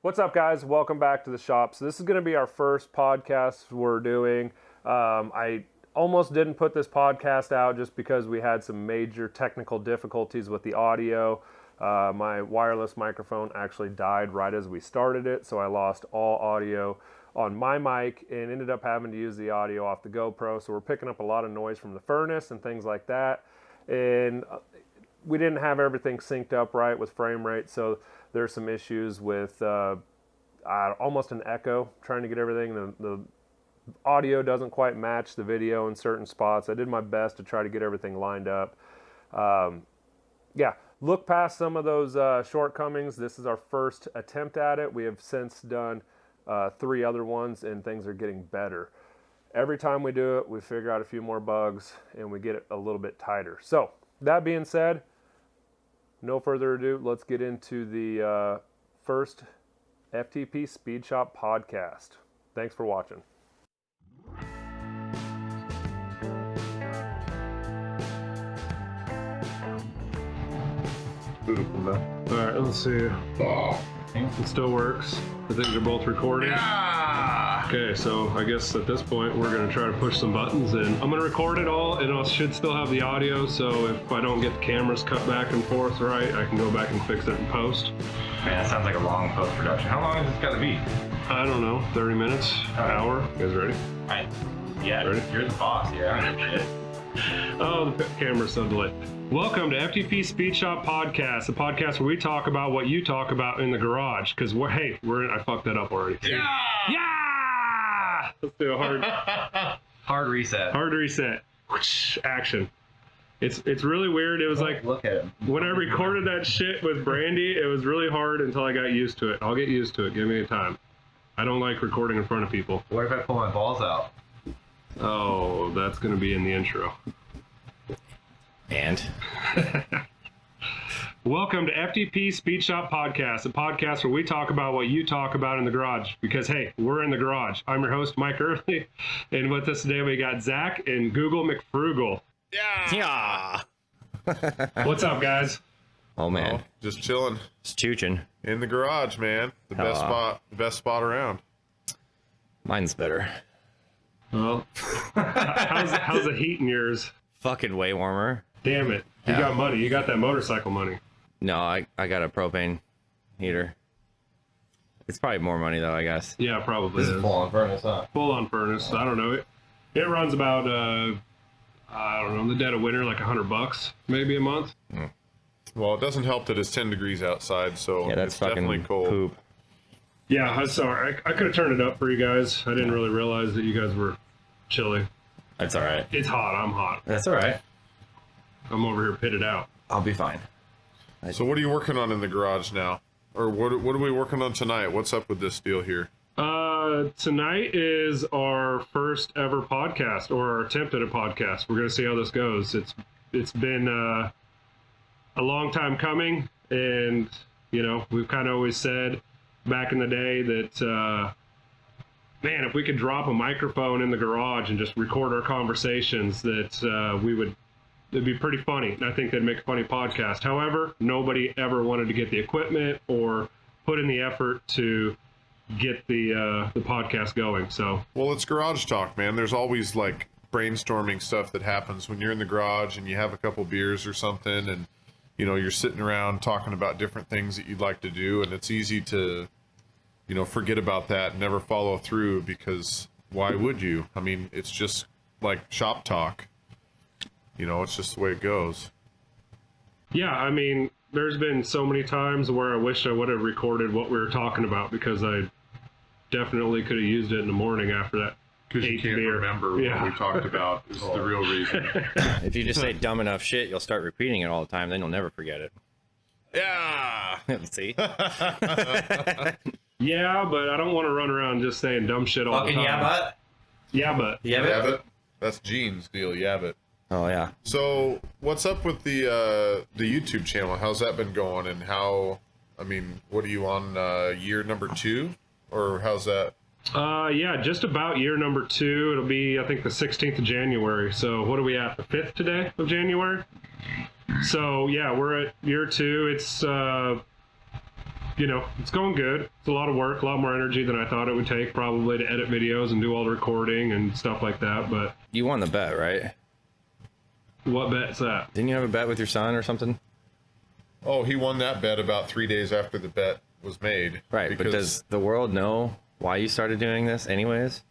What's up, guys? Welcome back to the shop. So this is going to be our first podcast we're doing. I almost didn't put this podcast out just because we had some major technical difficulties with the audio. My wireless microphone actually died right as we started it, so I lost all audio on my mic and ended up having to use the audio off the GoPro. So we're picking up a lot of noise from the furnace and things like that. And we didn't have everything synced up right with frame rate, so there's some issues with almost an echo trying to get everything. The audio doesn't quite match the video in certain spots. I did my best to try to get everything lined up. Look past some of those shortcomings. This is our first attempt at it. We have since done 3 other ones, and things are getting better. Every time we do it, we figure out a few more bugs, and we get it a little bit tighter. So, that being said, no further ado, let's get into the first FTP Speed Shop podcast. Thanks for watching. Beautiful, man. All right, let's see. It still works. I think they're both recording. Yeah! Okay, so I guess at this point we're going to try to push some buttons, and I'm going to record it all, and I should still have the audio, so if I don't get the cameras cut back and forth right, I can go back and fix it in post. Man, that sounds like a long post-production. How long has this got to be? I don't know, 30 minutes, an hour. You guys ready? Ready? You're the boss, yeah. Oh, the camera's so delayed. Welcome to FTP Speed Shop PodCast, the podcast where we talk about what you talk about in the garage. Because I fucked that up already. Yeah! Yeah! Let's do a hard reset. Hard reset. Whoosh, action. It's really weird. It was like, look at him. When I recorded that shit with Brandy, it was really hard until I got used to it. I'll get used to it. Give me a time. I don't like recording in front of people. What if I pull my balls out? Oh, that's going to be in the intro. And? Welcome to FTP Speed Shop PodCast, a podcast where we talk about what you talk about in the garage. Because, hey, we're in the garage. I'm your host, Mike Early. And with us today, we got Zach and Guglemcfrugle. Yeah! What's up, guys? Oh, man. Just chilling It's chooching. in the garage, man. The best spot around. Mine's better. Well, how's the heat in yours? Fucking way warmer. Damn it. You got money. You got that motorcycle money. No, I got a propane heater. It's probably more money, though, I guess. Yeah, probably. This is full-on furnace, huh? Full-on furnace. I don't know. It runs about, I don't know, in the dead of winter, like $100 maybe a month. Well, it doesn't help that it's 10 degrees outside, so Yeah, that's it's fucking definitely cold. poop. Yeah, I'm sorry. I could have turned it up for you guys. I didn't really realize that you guys were chilly. That's all right. It's hot. I'm hot. That's all right. I'm over here pitted out. I'll be fine. So what are you working on in the garage now? Or what are we working on tonight? What's up with this deal here? Tonight is our first ever podcast, or our attempt at a podcast. We're going to see how this goes. It's been a long time coming, and, you know, we've kind of always said back in the day that, man, if we could drop a microphone in the garage and just record our conversations, that it'd be pretty funny. And I think that'd make a funny podcast. However, nobody ever wanted to get the equipment or put in the effort to get the podcast going. So, Well, it's garage talk, man. There's always like brainstorming stuff that happens when you're in the garage and you have a couple beers or something, and you know, you're sitting around talking about different things that you'd like to do, and it's easy to, you know, forget about that and never follow through, because why would you? I mean, it's just like shop talk. You know, it's just the way it goes. yeah, I mean, there's been so many times where I wish I would have recorded what we were talking about, because I definitely could have used it in the morning after that. Because you can't remember what we talked about is the real reason. If you just say dumb enough shit, you'll start repeating it all the time. Then you'll never forget it. Yeah! See? Yeah, but I don't want to run around just saying dumb shit all the time. Yeah, but. Yabbit? That's Gene's deal, Yabbit. Oh, yeah. So, what's up with the YouTube channel? How's that been going? And how, I mean, what are you on, year number 2? Or how's that? Yeah, just about year number 2. It'll be, I think, the 16th of January. So what are we at? The 5th today of January? So yeah, we're at year 2. It's it's going good. It's a lot of work, a lot more energy than I thought it would take probably to edit videos and do all the recording and stuff like that. But You won the bet, right? what bet's that? Didn't you have a bet with your son or something? Oh, he won that bet about 3 days after the bet was made. Right, but does the world know why you started doing this anyways?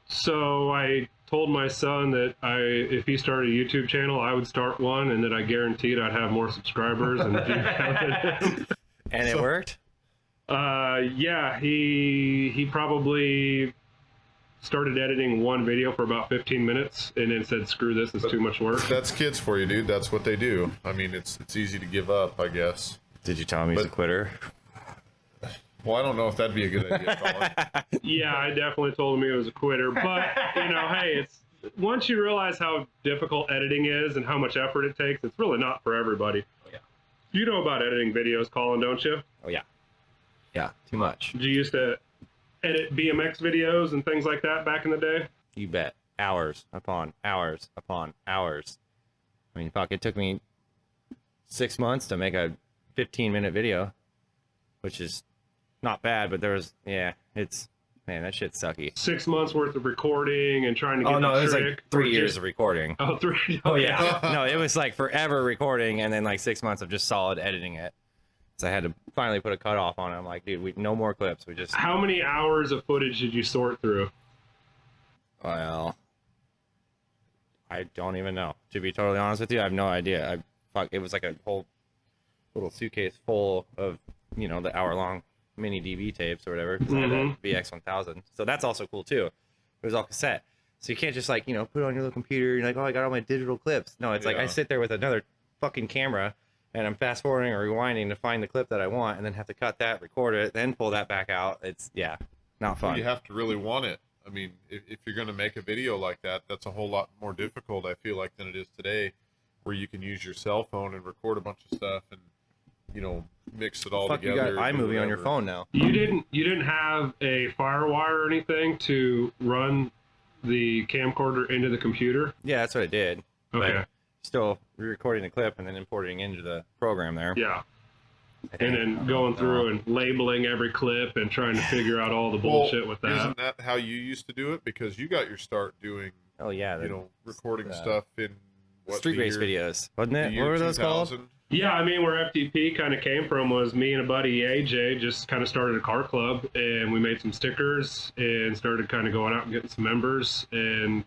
So I told my son that if he started a YouTube channel, I would start one, and that I guaranteed I'd have more subscribers and view count than him. And it worked? Yeah, he probably started editing one video for about 15 minutes and then said, screw this, it's too much work. That's kids for you, dude. That's what they do. I mean, it's easy to give up, I guess. Did you tell him he's a quitter? Well, I don't know if that'd be a good idea, Colin. Yeah, I definitely told him he was a quitter, but hey, it's once you realize how difficult editing is and how much effort it takes, it's really not for everybody. Oh, yeah. You know about editing videos, Colin, don't you? Oh, yeah. Yeah, too much. Did you used to edit BMX videos and things like that back in the day? You bet. Hours upon hours upon hours. I mean, fuck, it took me 6 months to make a 15-minute video, which is not bad, but man, that shit's sucky. 6 months worth of recording and trying to get Oh, no, the it was trick, like 3 or years just- of recording. Oh, 3. Oh, yeah. No, it was like forever recording and then like 6 months of just solid editing it. So I had to finally put a cutoff on it. I'm like, dude, no more clips. We just... How many hours of footage did you sort through? Well, I don't even know. To be totally honest with you, I have no idea. It was like a whole little suitcase full of, the hour-long mini DV tapes or whatever. 'Cause I had a VX1000. So that's also cool too. It was all cassette. So you can't just like, put it on your little computer. You're like, oh, I got all my digital clips. No, it's like I sit there with another fucking camera and I'm fast forwarding or rewinding to find the clip that I want and then have to cut that, record it, then pull that back out. It's, not fun. You have to really want it. I mean, if you're going to make a video like that, that's a whole lot more difficult, I feel like, than it is today, where you can use your cell phone and record a bunch of stuff and, mix it all Fuck, together. you got iMovie on your phone now. You didn't have a FireWire or anything to run the camcorder into the computer? Yeah, that's what I did. Okay. But still recording the clip and then importing into the program there. Yeah. And then going through and labeling every clip and trying to figure out all the bullshit with that. Isn't that how you used to do it? Because you got your start doing, Oh yeah, recording stuff in street race videos, wasn't it? the What year were those called? 2000? Yeah, I mean, where FTP kind of came from was me and a buddy, AJ, just kind of started a car club, and we made some stickers and started kind of going out and getting some members. And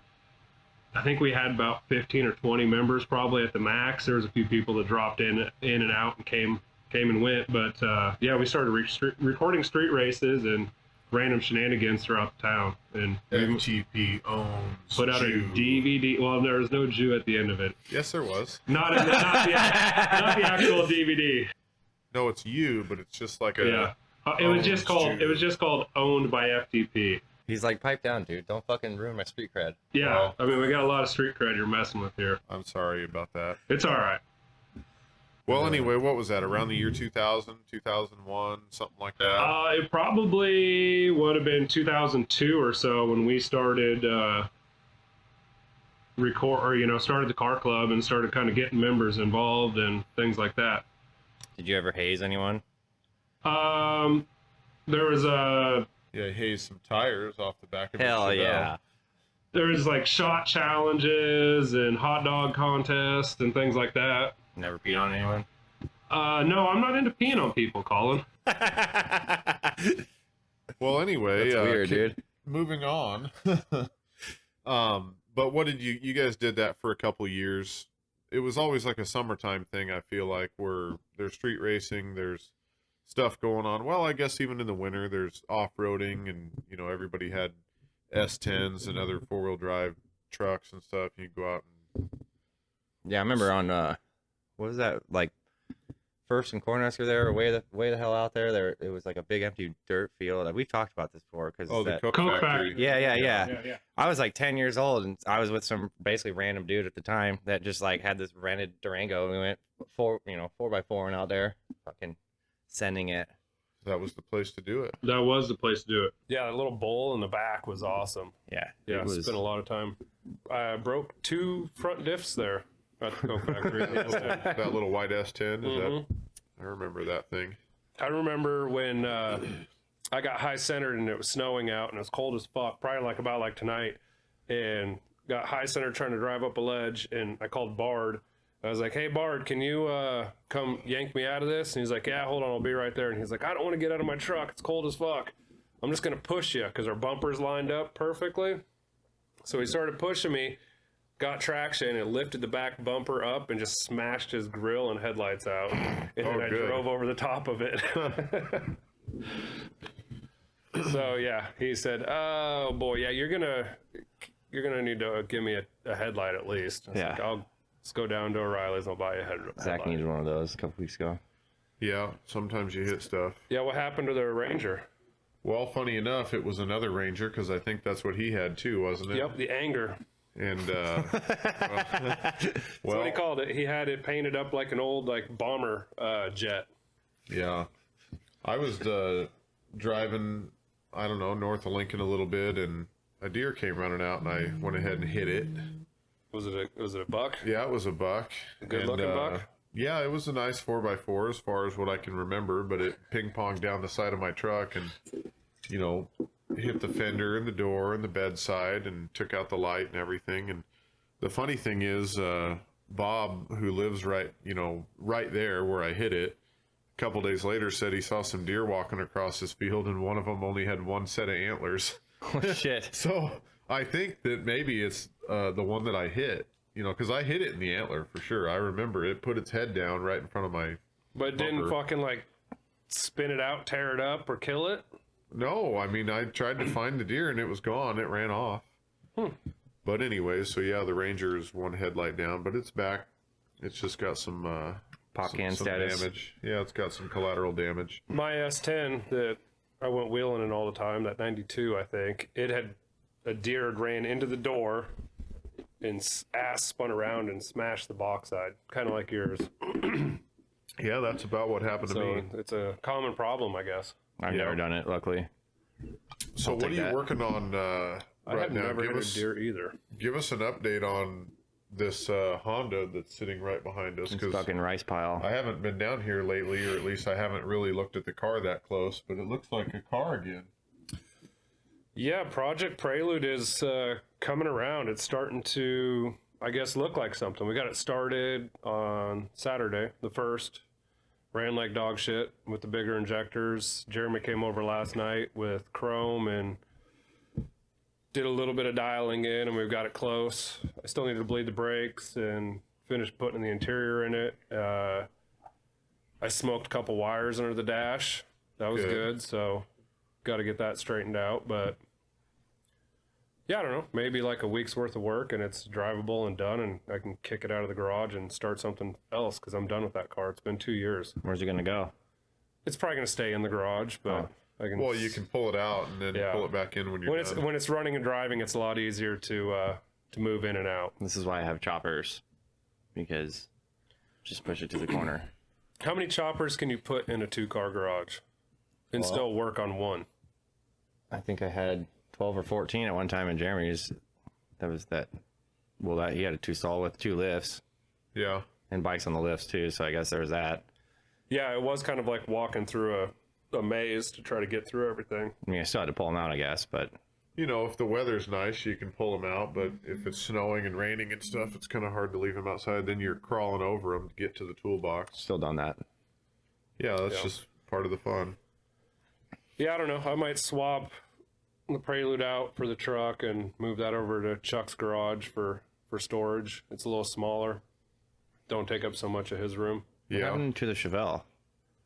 I think we had about 15 or 20 members probably at the max. There was a few people that dropped in and out and came and went. But yeah, we started recording street races and random shenanigans throughout the town. And FTP owns put out Jew. a DVD. Well, there was no Jew at the end of it. Yes, there was. Not the actual DVD. No, it's you, but it's just like a. Yeah. It was just called. Jew. It was just called Owned by FTP. He's like, pipe down, dude. Don't fucking ruin my street cred. Yeah, Well- I mean, we got a lot of street cred you're messing with here. I'm sorry about that. It's all right. Well, anyway, what was that? Around the year 2000, 2001, something like that? It probably would have been 2002 or so when we started started the car club and started kind of getting members involved and things like that. Did you ever haze anyone? There was Yeah, haze some tires off the back of Hell your Chevelle. yeah. there was like shot challenges and hot dog contests and things like that. Never peed on anyone? No, I'm not into peeing on people, Colin. Well, anyway, That's weird, dude. moving on. But what did you guys did that for a couple years? It was always like a summertime thing, I feel like, where there's street racing, there's stuff going on. Well, I guess even in the winter, there's off-roading, and, everybody had S10s and other four-wheel drive trucks and stuff. You go out and... Yeah, I remember on, what was that, like, First and Cornhusker there, or way the hell out there, it was like a big empty dirt field. We've talked about this before. the Coke Factory. Yeah. I was like 10 years old, and I was with some basically random dude at the time that just like had this rented Durango, and we went 4x4 and out there, fucking sending it. That was the place to do it. That was the place to do it. Yeah, that little bowl in the back was awesome. Yeah, Yeah, it was. spent a lot of time. I broke 2 front diffs there at the Coke Factory. That little white S10, is that? I remember that thing. I remember when I got high centered and it was snowing out and it was cold as fuck, probably like tonight, and got high centered trying to drive up a ledge, and I called Bard. I was like, hey, Bard, can you come yank me out of this? And he's like, yeah, hold on, I'll be right there. And he's like, I don't want to get out of my truck. It's cold as fuck. I'm just going to push you because our bumper's lined up perfectly. So he started pushing me, got traction, and lifted the back bumper up and just smashed his grill and headlights out. And then I drove over the top of it. So, yeah, he said, oh, boy, yeah, you're gonna need to give me a headlight at least. I was like, let's go down to O'Reilly's and I'll buy you a headlight. Zach needed one of those a couple weeks ago. Yeah, sometimes you hit stuff. Yeah, what happened to the Ranger? Well, funny enough, it was another Ranger because I think that's what he had too, wasn't it? Yep, the anger. And That's what he called it. He had it painted up like an old bomber jet. Yeah, I was driving, I don't know, north of Lincoln a little bit, and a deer came running out, and I went ahead and hit it. Was it a buck? Yeah, it was a buck. A good looking buck? Yeah, it was a nice 4x4 as far as what I can remember, but it ping-ponged down the side of my truck and, hit the fender and the door and the bedside and took out the light and everything. And the funny thing is, Bob, who lives right there where I hit it, a couple days later said he saw some deer walking across his field and one of them only had one set of antlers. Oh, shit. So I think that maybe it's the one that I hit. Because I hit it in the antler for sure. I remember it put its head down right in front of my But didn't fucking spin it out, tear it up, or kill it? No, I mean, I tried to find the deer and it was gone. It ran off. But anyway, so yeah, the Ranger is one headlight down, but it's back. It's just got some pop can status damage. Yeah, it's got some collateral damage. My S10 that I went wheeling in all the time, that 92, I think, it had a deer had ran into the door and ass spun around and smashed the box side, kind of like yours. Yeah, that's about what happened to me. It's a common problem, I guess. I've never done it, luckily. So what are you working on I right have now? never hit a deer either. Give us an update on this Honda that's sitting right behind us. It's fucking rice pile. I haven't been down here lately, or at least I haven't really looked at the car that close, but it looks like a car again. Yeah, Project Prelude is coming around. It's starting to, I guess, look like something. We got it started on Saturday, the 1st. Ran like dog shit with the bigger injectors. Jeremy came over last night with chrome and did a little bit of dialing in, and we've got it close. I still need to bleed the brakes and finish putting the interior in it. I smoked a couple wires under the dash. That was good, so got to get that straightened out. But yeah, I don't know, maybe like a week's worth of work and it's drivable and done, and I can kick it out of the garage and start something else because I'm done with that car. It's been 2 years. Where's it gonna go? It's probably gonna stay in the garage, but I can. Well, you can pull it out and then pull it back in when you're done. When it's running and driving, it's a lot easier to move in and out. This is why I have choppers, because just push it to the corner. How many choppers can you put in a 2-car garage and still work on one? I think I had 12 or 14 at one time in Jeremy's. That was that. Well, that he had a 2-stall with 2 lifts. Yeah. And bikes on the lifts too. So I guess there was that. Yeah, it was kind of like walking through a maze to try to get through everything. I mean, I still had to pull them out, I guess, but If the weather's nice, you can pull them out. But if it's snowing and raining and stuff, it's kind of hard to leave them outside. Then you're crawling over them to get to the toolbox. still done that. Yeah, that's just part of the fun. Yeah, I don't know. I might swap the Prelude out for the truck and move that over to Chuck's garage for storage. It's a little smaller. Don't take up so much of his room. What Yeah. happened to the Chevelle?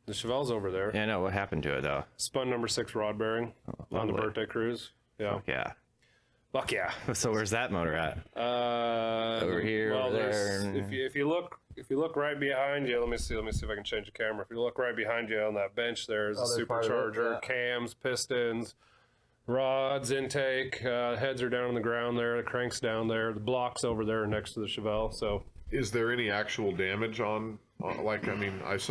The Chevelle's over there. Yeah, no, what happened to it though? Spun number 6 rod bearing on the lovely. birthday cruise. Yeah. Yeah. Fuck yeah. So where's that motor at? Over here, Well, over there. there's, if you look right behind you, let me see if I can change the camera. If you look right behind you on that bench, there's a supercharger, cams, pistons, rods, intake. Heads are down on the ground there. The crank's down there. The block's over there next to the Chevelle. So, Is there any actual damage on I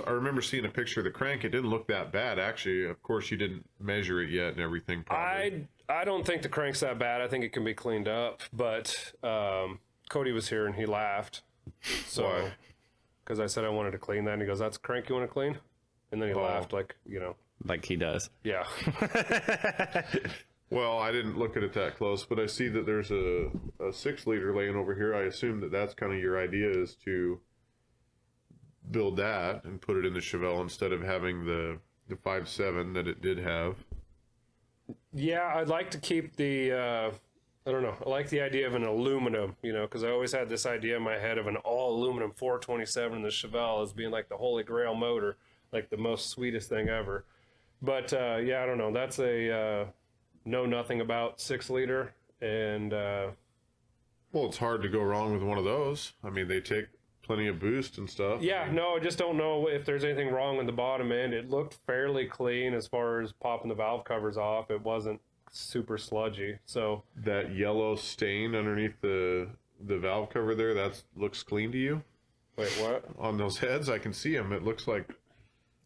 remember seeing a picture of the crank. It didn't look that bad, actually. Of course, you didn't measure it yet and everything, probably. I don't think the crank's that bad. I think it can be cleaned up. But Cody was here and he laughed. So, Why? because I said I wanted to clean that, and he goes, "That's a crank you want to clean?" And then he laughed like, you know. Like he does. Yeah. Well, I didn't look at it that close, but I see that there's a 6-liter laying over here. I assume that that's kind of your idea, is to build that and put it in the Chevelle instead of having the 5.7 that it did have. Yeah, I'd like to keep the, I don't know, I like the idea of an aluminum, you know, because I always had this idea in my head of an all aluminum 427 in the Chevelle as being like the holy grail motor, like the most sweetest thing ever. But yeah, I don't know. That's a know nothing about 6-liter, and Well, it's hard to go wrong with one of those. I mean, they take plenty of boost and stuff. yeah, no, I just don't know if there's anything wrong with the bottom end. It looked fairly clean as far as popping the valve covers off. It wasn't super sludgy. So That yellow stain underneath the valve cover there, that looks clean to you? wait, what? On those heads, I can see them. It looks like,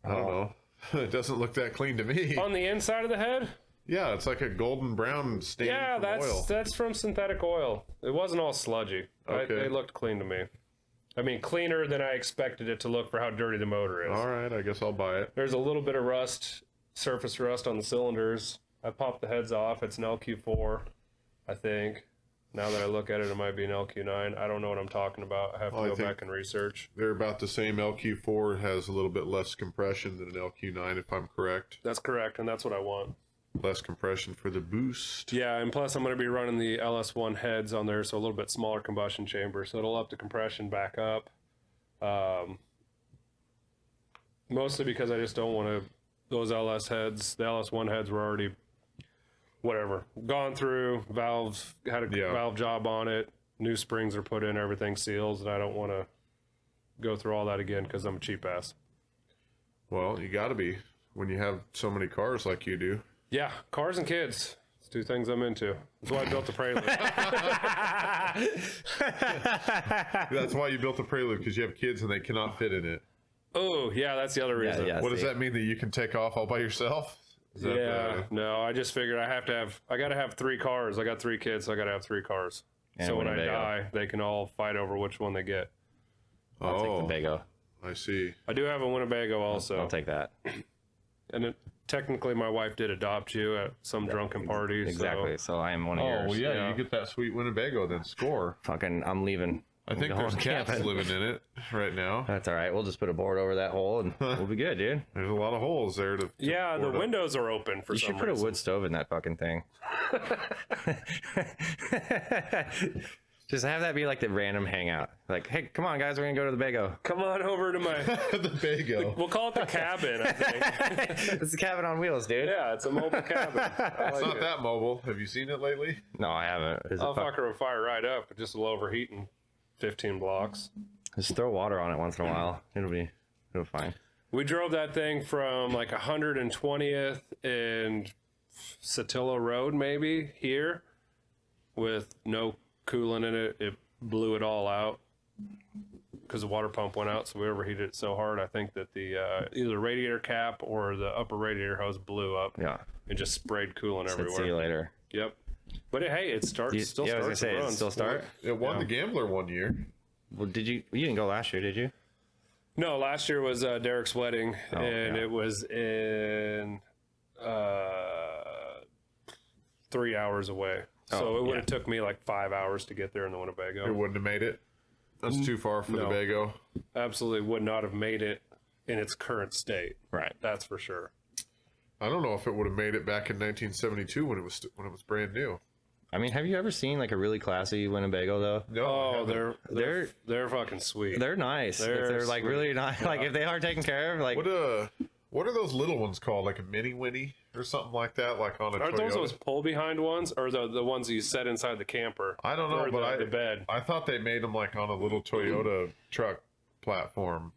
I don't know. It doesn't look that clean to me. On the inside of the head? Yeah, it's like a golden brown stain Yeah, from oil. that's from synthetic oil. It wasn't all sludgy. Okay. They looked clean to me. I mean, cleaner than I expected it to look for how dirty the motor is. All right, I guess I'll buy it. There's a little bit of rust, surface rust on the cylinders. I popped the heads off. It's an LQ4, I think. Now that I look at it, it might be an LQ9. I don't know what I'm talking about. I have to Well, I go think- back and research. They're about the same. LQ4 has a little bit less compression than an LQ9, if I'm correct. That's correct, and that's what I want. Less compression for the boost. Yeah, and plus I'm going to be running the LS1 heads on there, so a little bit smaller combustion chamber, so it'll up the compression back up. Mostly because I just don't want to. Those LS heads, the LS1 heads were already, whatever, gone through. Valve had a Yeah. valve job on it. New springs are put in, everything seals, and I don't want to go through all that again because I'm a cheap ass. Well, you got to be when you have so many cars like you do. Yeah, cars and kids. It's two things I'm into. That's why I built the Prelude. That's why you built the Prelude, because you have kids and they cannot fit in it. Oh, yeah, that's the other reason. yeah. What does see. that mean, that you can take off all by yourself? Is that Yeah, no, I just figured I got to have 3 cars. I got 3 kids, so I got to have 3 cars. And so when I Winnebago. die, they can all fight over which one they get. I'll take the Bago. I see. I do have a Winnebago also. I'll take that. And technically, my wife did adopt you at some drunken party. Exactly. So I am one of Oh, yours. well, yeah, Yeah. you get that sweet Winnebago, then score. Fucking, I'm leaving. I think I'm there's going cats camping. living in it right now. That's all right. We'll just put a board over that hole and we'll be good, dude. There's a lot of holes there to Yeah, the board up. windows are open for You some should put a reason. wood stove in that fucking thing. Just have that be like the random hangout. Like, hey, come on, guys, we're gonna go to the Bago. Come on over to my. the Bago. We'll call it the cabin. I think. It's a cabin on wheels, dude. Yeah, it's a mobile cabin. I It's like not it. that mobile. Have you seen it lately? No, I haven't. Is it I'll fucker will fire right up. It just will overheat in 15 blocks. Just throw water on it once in a while. It'll be fine. We drove that thing from like 120th and Satillo Road, maybe here, with no coolant in it. It blew it all out because the water pump went out, so we overheated it so hard. I think that the either the radiator cap or the upper radiator hose blew up. Yeah. And just sprayed coolant Said, everywhere. see you later. Yep. But hey, it starts. Still yeah, I was starts. gonna say, and it runs. still start. It won the Gambler one year. Well, you didn't go last year, did you? No, last year was Derek's wedding, and yeah. it was in 3 hours away. So it would have took me like 5 hours to get there in the It Winnebago. wouldn't have made it. That's too far for the No. Bago. Absolutely would not have made it in its current state. Right. That's for sure. I don't know if it would have made it back in 1972 when it was brand new. I mean, have you ever seen like a really classy Winnebago though? No, I Oh, haven't. they're fucking sweet. They're nice. They're like sweet. really nice. Like if they are taken care of, like What are those little ones called? Like a mini Winnie or something like that? Like on a Aren't Toyota? those pull behind ones, or the ones you set inside the camper? I don't know, Or but the bed. I thought they made them like on a little Toyota truck platform.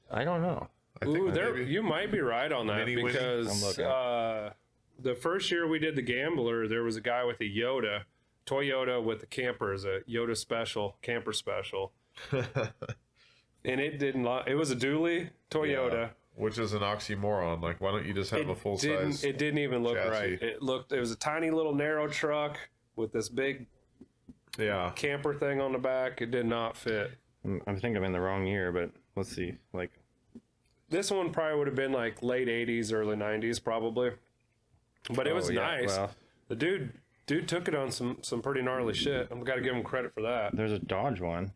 I don't know. I think Ooh, maybe. you might be right on that Mini Winnie? because I'm looking. the first year we did the Gambler, there was a guy with a Toyota with the camper as a Yoda special, camper special. And it didn't, it was a dually Toyota. Which is an oxymoron. Like, why don't you just have a full size? It didn't even look chassis. right. It was a tiny little narrow truck with this big Yeah. camper thing on the back. It did not fit. I think I'm in the wrong year, but let's see. Like this one probably would have been like late 80s, early 90s probably. But it was nice. Well, The dude took it on some pretty gnarly shit. I've got to give him credit for that. there's a Dodge one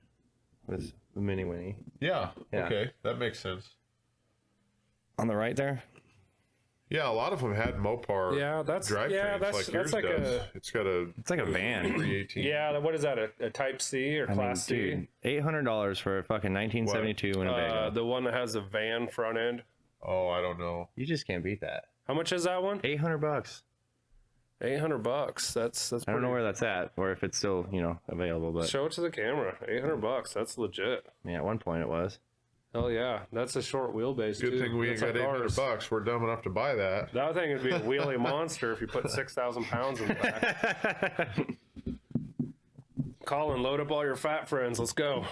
with the Mini Winnie. Yeah. Yeah. Okay, that makes sense. On the right there? Yeah, a lot of them had Mopar. Yeah, that's drivetrains that's like yours does. a It's got a. It's like a van. 318. yeah. What is that? A Type C or Class C? Dude, $800 for a fucking 1972 Winnebago. The one that has a van front end. Oh, I don't know. You just can't beat that. How much is that one? $800. $800. That's. I don't know where that's at, or if it's still, available. But Show it to the camera. $800. That's legit. yeah, at one point it was. Hell yeah, that's a short wheelbase. Good too. thing we ain't That's got like ours. $800. We're dumb enough to buy that. That thing would be a wheelie monster if you put 6,000 pounds in the back. Colin, load up all your fat friends. Let's go.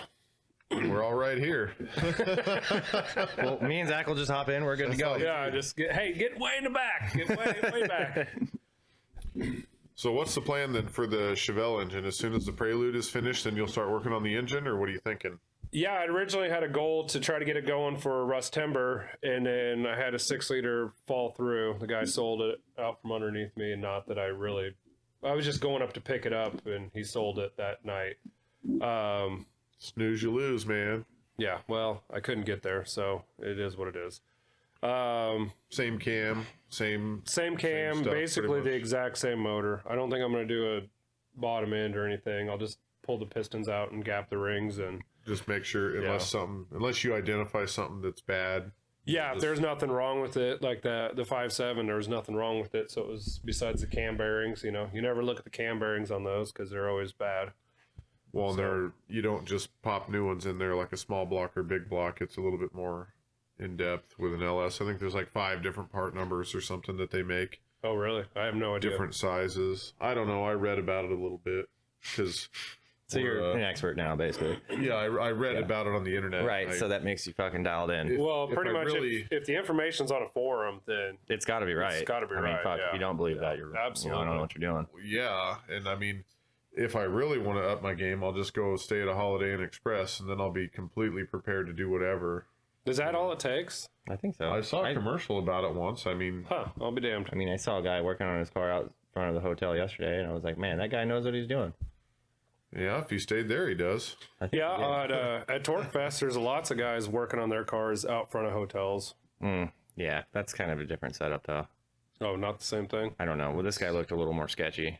We're all right here. Well, me and Zach will just hop in. We're good to go. Yeah, just get way in the back. Get way back. So what's the plan then for the Chevelle engine? As soon as the Prelude is finished, then you'll start working on the engine, or what are you thinking? Yeah, I originally had a goal to try to get it going for Russ Timber, and then I had a 6-liter fall through. The guy sold it out from underneath me, and not that I was just going up to pick it up, and he sold it that night. Snooze, you lose, man. Yeah, well, I couldn't get there, so it is what it is. Same cam, same Same cam, stuff, basically pretty the much. exact same motor. I don't think I'm going to do a bottom end or anything. I'll just pull the pistons out and gap the rings, and Just make sure, unless you identify something that's bad. yeah, if there's nothing wrong with it, like the 5.7, there was nothing wrong with it. So it was besides the cam bearings. You never look at the cam bearings on those because they're always bad. Well, you don't just pop new ones in there like a small block or big block. It's a little bit more in depth with an LS. I think there's like 5 different part numbers or something that they make. Oh, really? I have no idea. Different sizes. I don't know. I read about it a little bit because. So you're an expert now, basically. Yeah, I read about it on the internet. Right, so that makes you fucking dialed in. Well, if pretty I much really- if the information's on a forum, then It's got to be right. gotta be I mean, right, fuck, yeah. if you don't believe that, you're Absolutely. I don't know what you're doing. Yeah, and I mean, if I really want to up my game, I'll just go stay at a Holiday Inn Express, and then I'll be completely prepared to do whatever. is that all it takes? I think so. I saw a commercial about it once. I mean, Huh? I'll be damned. I mean, I saw a guy working on his car out front of the hotel yesterday, and I was like, man, that guy knows what he's doing. yeah, if he stayed there, he does. I think Yeah, at Torque Fest, there's lots of guys working on their cars out front of hotels. yeah, that's kind of a different setup, though. Oh, not the same thing. I don't know. Well, this guy looked a little more sketchy.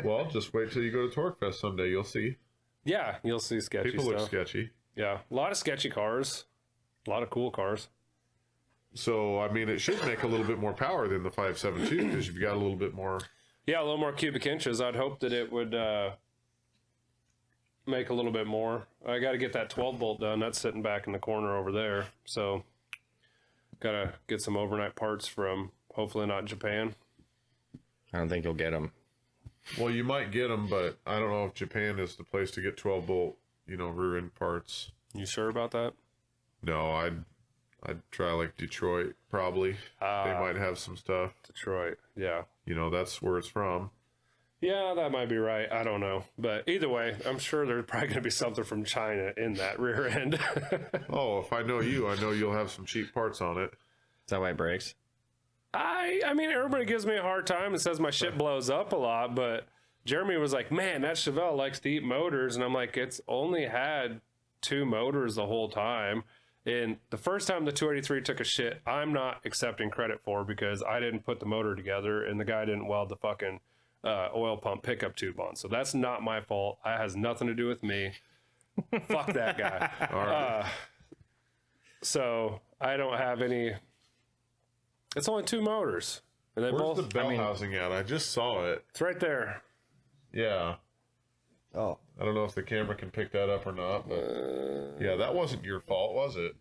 Well, just wait till you go to Torque Fest someday. You'll see. Yeah, you'll see sketchy People stuff. look sketchy. Yeah, a lot of sketchy cars, a lot of cool cars. So, I mean, it should make a little bit more power than the 572 because you've got a little bit more. Yeah, a little more cubic inches. I'd hope that it would make a little bit more. I got to get that 12 bolt done. That's sitting back in the corner over there. So, got to get some overnight parts from hopefully not Japan. I don't think you'll get him. Well, you might get them, but I don't know if Japan is the place to get 12 bolt, rear end parts. You sure about that? No, I'd try like Detroit probably. They might have some stuff. Detroit. Yeah. That's where it's from. Yeah, that might be right. I don't know. But either way, I'm sure there's probably going to be something from China in that rear end. Oh, if I know you, I know you'll have some cheap parts on it. Is that why it breaks? I mean, everybody gives me a hard time and says my shit blows up a lot, but Jeremy was like, man, that Chevelle likes to eat motors. And I'm like, it's only had 2 motors the whole time. And the first time the 283 took a shit, I'm not accepting credit for because I didn't put the motor together and the guy didn't weld the fucking oil pump pickup tube on. So that's not my fault. That has nothing to do with me. Fuck that guy. All right. So I don't have any. It's only 2 motors. And they Where's both. the bell housing at? I just saw it. It's right there. Yeah. Oh. I don't know if the camera can pick that up or not, but yeah, that wasn't your fault, was it?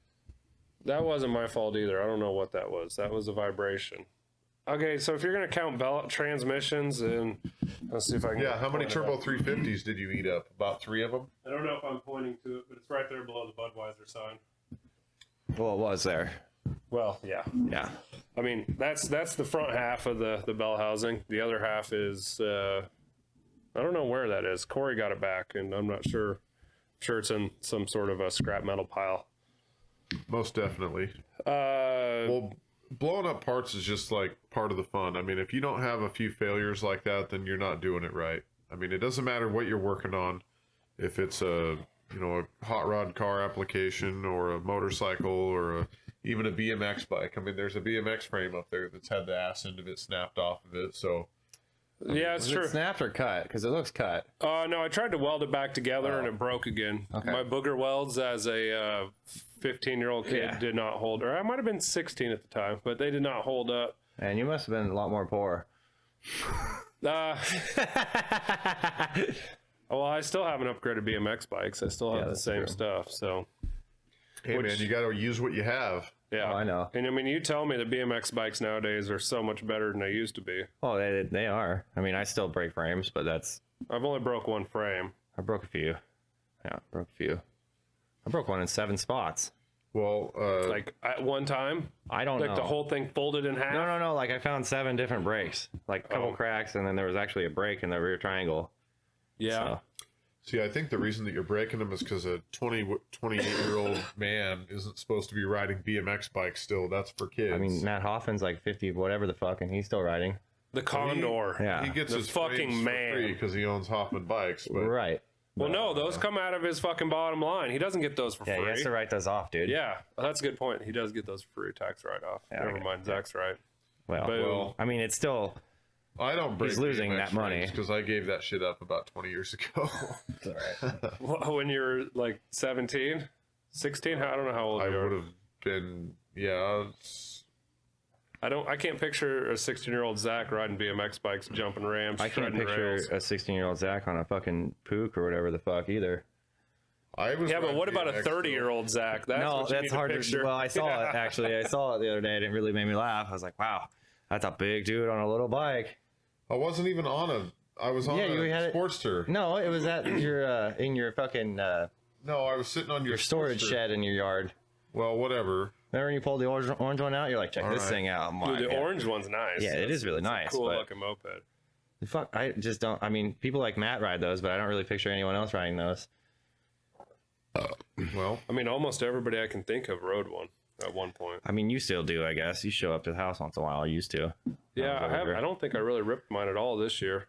That wasn't my fault either. I don't know what that was. That was a vibration. Okay, so if you're going to count belt transmissions, and let's see if I can. Yeah, how many point it Turbo up. 350s did you eat up? About 3 of them? I don't know if I'm pointing to it, but it's right there below the Budweiser sign. Well, it was there. Well, yeah. Yeah. I mean, that's the front half of the bell housing. The other half is I don't know where that is. Corey got it back, and I'm not sure. I'm sure it's in some sort of a scrap metal pile. Most definitely. Uh, Well, blowing up parts is just like part of the fun. I mean, if you don't have a few failures like that, then you're not doing it right. I mean, it doesn't matter what you're working on. If it's a hot rod car application or a motorcycle or even a BMX bike. I mean, there's a BMX frame up there that's had the ass end of it snapped off of it. So yeah, it's Was true. it snapped or cut? Because it looks cut. No, I tried to weld it back together and it broke again. Okay. My booger welds as a 15-year-old kid Yeah. did not hold, or I might have been 16 at the time, but they did not hold up. And you must have been a lot more poor. Well, I still haven't upgraded BMX bikes. I still have the that's same true. stuff. So, hey, man, you got to use what you have. yeah. Oh, I know. And I mean, you tell me that BMX bikes nowadays are so much better than they used to be. Oh, they are. I mean, I still break frames, but I've only broke one frame. I broke a few. Yeah, broke a few. I broke one in 7 spots. Well, Like at one time, I don't like know. the whole thing folded in half. No. Like I found 7 different breaks, like a couple cracks, and then there was actually a break in the rear triangle. Yeah. So, see, I think the reason that you're breaking them is because a 28-year-old man isn't supposed to be riding BMX bikes still. That's for kids. I mean, Matt Hoffman's like 50, whatever the fuck, and he's still riding. The Condor. Yeah. he gets the his fucking frames man. for free because he owns Hoffman bikes. But Right. Well, no, those come out of his fucking bottom line. He doesn't get those for Yeah, free. he has to write those off, dude. Yeah, well, that's a good point. He does get those for free tax write-off. Yeah, Never okay. mind, Zach's right. Well, Boom. I mean, it's still. I don't break He's losing that money. because I gave that shit up about 20 years ago. Well, when you're like 17, 16, I don't know how old I you are. would have been, yeah. I can't picture a 16-year-old Zach riding BMX bikes, jumping ramps, I can't shredding picture rails. a 16-year-old Zach on a fucking Pook or whatever the fuck either. I was Yeah, but riding what about a BMX 30-year-old Zach? That's No, what you need that's to hard picture. to. Well, I saw it actually. I saw it the other day, and it really made me laugh. I was like, "Wow, that's a big dude on a little bike." I wasn't even on a. I was on Yeah, you had a it- Sportster. No, it was at your in your fucking No, I was sitting on your storage Sportster. shed in your yard. Well, whatever. Remember when you pulled the orange one out? You're like, check this right. thing out. I'm like, Dude, the yeah. orange one's nice. Yeah, it is really nice, Cool but- looking moped. Fuck, I just don't. I mean, people like Matt ride those, but I don't really picture anyone else riding those. Well, I mean, almost everybody I can think of rode one at one point. I mean, you still do, I guess. You show up to the house once in a while. You used to. Yeah, was I have. older. I don't think I really ripped mine at all this year.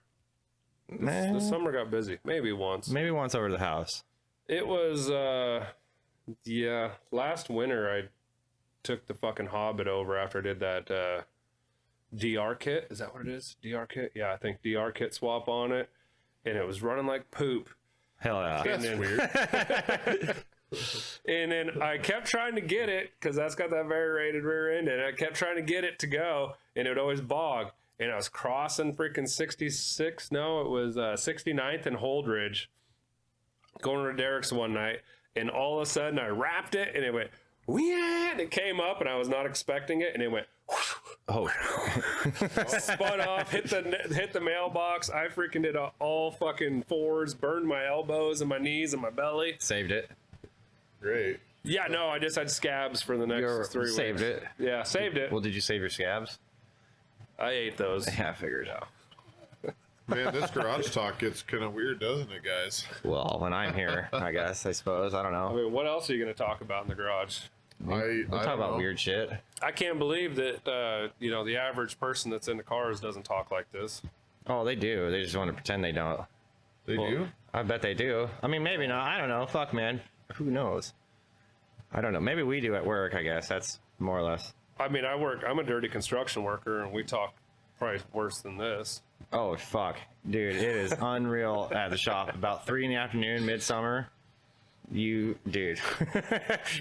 Man, The summer got busy. Maybe once. maybe once over to the house. It was, yeah, last winter I took the fucking Hobbit over after I did that DR kit. Is that what it is? DR kit? Yeah, I think DR kit swap on it. And it was running like poop. Hell yeah. that's then- weird. And then I kept trying to get it because that's got that variated rear end. And I kept trying to get it to go and it would always bog. And I was crossing freaking 66. No, it was 69th and Holdridge going to Derek's one night. And all of a sudden I wrapped it and it went, yeah, and it came up and I was not expecting it. And it went, Oh, spun off, hit the mailbox. I freaking did all fucking fours, burned my elbows and my knees and my belly. saved it. Great. Yeah, no, I just had scabs for the next 3 weeks. Saved it. Yeah, saved it. Well, did you save your scabs? I ate those. Yeah, I figured. Man, this garage talk gets kind of weird, doesn't it, guys? Well, when I'm here, I guess, I suppose. I don't I know. mean, what else are you going to talk about in the garage? We'll talk don't about know. weird shit. I can't believe that the average person that's into cars doesn't talk like this. Oh, they do. They just want to pretend they don't. They do? I bet they do. I mean, maybe not. I don't know. Fuck, man. Who knows? I don't know. Maybe we do at work, I guess. That's more or less. I mean, I'm a dirty construction worker, and we talk probably worse than this. Oh, fuck. Dude, it is unreal at the shop. About 3 in the afternoon, midsummer. Dude.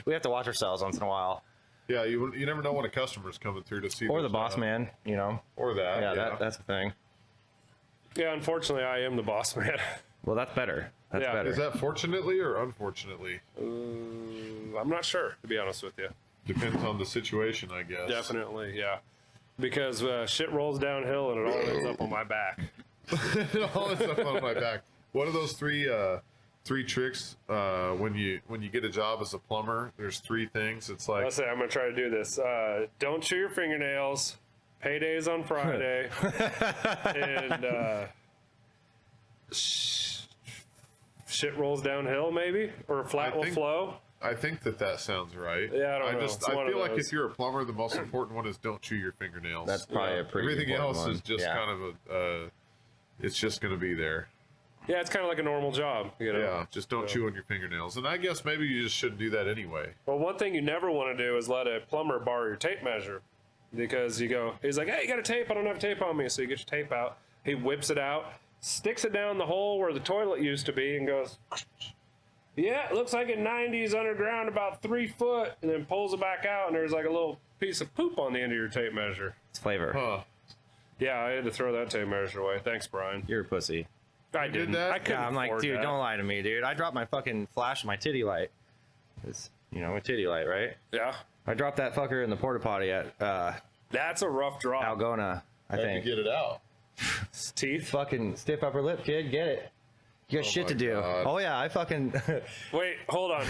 We have to watch ourselves once in a while. Yeah, you never know when a customer's coming through to see. Or their the boss stuff. man, you know. Or that. Yeah, that's a thing. Yeah, unfortunately, I am the boss man. Well, that's better. That's Yeah. better. Is that fortunately or unfortunately? I'm not sure, to be honest with you. Depends on the situation, I guess. Definitely, yeah. Because shit rolls downhill and it all ends up on my back. All this stuff on my back. What are those three tricks when you get a job as a plumber? There's 3 things. It's like Let's say I'm gonna try to do this. Don't chew your fingernails. Payday's on Friday. And shit rolls downhill, maybe, or flat will think- flow. I think that sounds right. Yeah, I don't know. It's I one of feel like those. if you're a plumber, the most important one is don't chew your fingernails. That's probably a pretty Everything important else one. is just Yeah. kind of a. It's just going to be there. Yeah, it's kind of like a normal job, you know. Yeah, just don't chew on your fingernails. And I guess maybe you just shouldn't do that anyway. Well, one thing you never want to do is let a plumber borrow your tape measure, because he's like, hey, you got a tape? I don't have tape on me. So you get your tape out. He whips it out, sticks it down the hole where the toilet used to be, and goes, yeah, it looks like it 90s underground about 3 foot, and then pulls it back out, and there's like a little piece of poop on the end of your tape measure. It's flavor. Huh. Yeah, I had to throw that tape measure away. Thanks, Brian. You're a pussy. I didn't. that? I couldn't Yeah, I'm like, afford dude, that. don't lie to me, dude. I dropped my fucking flash, my titty light. It's, my titty light, right? Yeah, I dropped that fucker in the porta potty at that's a rough drop. Algona, I How'd think. you get it out? Teeth. Fucking stiff upper lip, kid. Get it. You got shit my to do. God. Oh yeah, I fucking. Wait, hold on.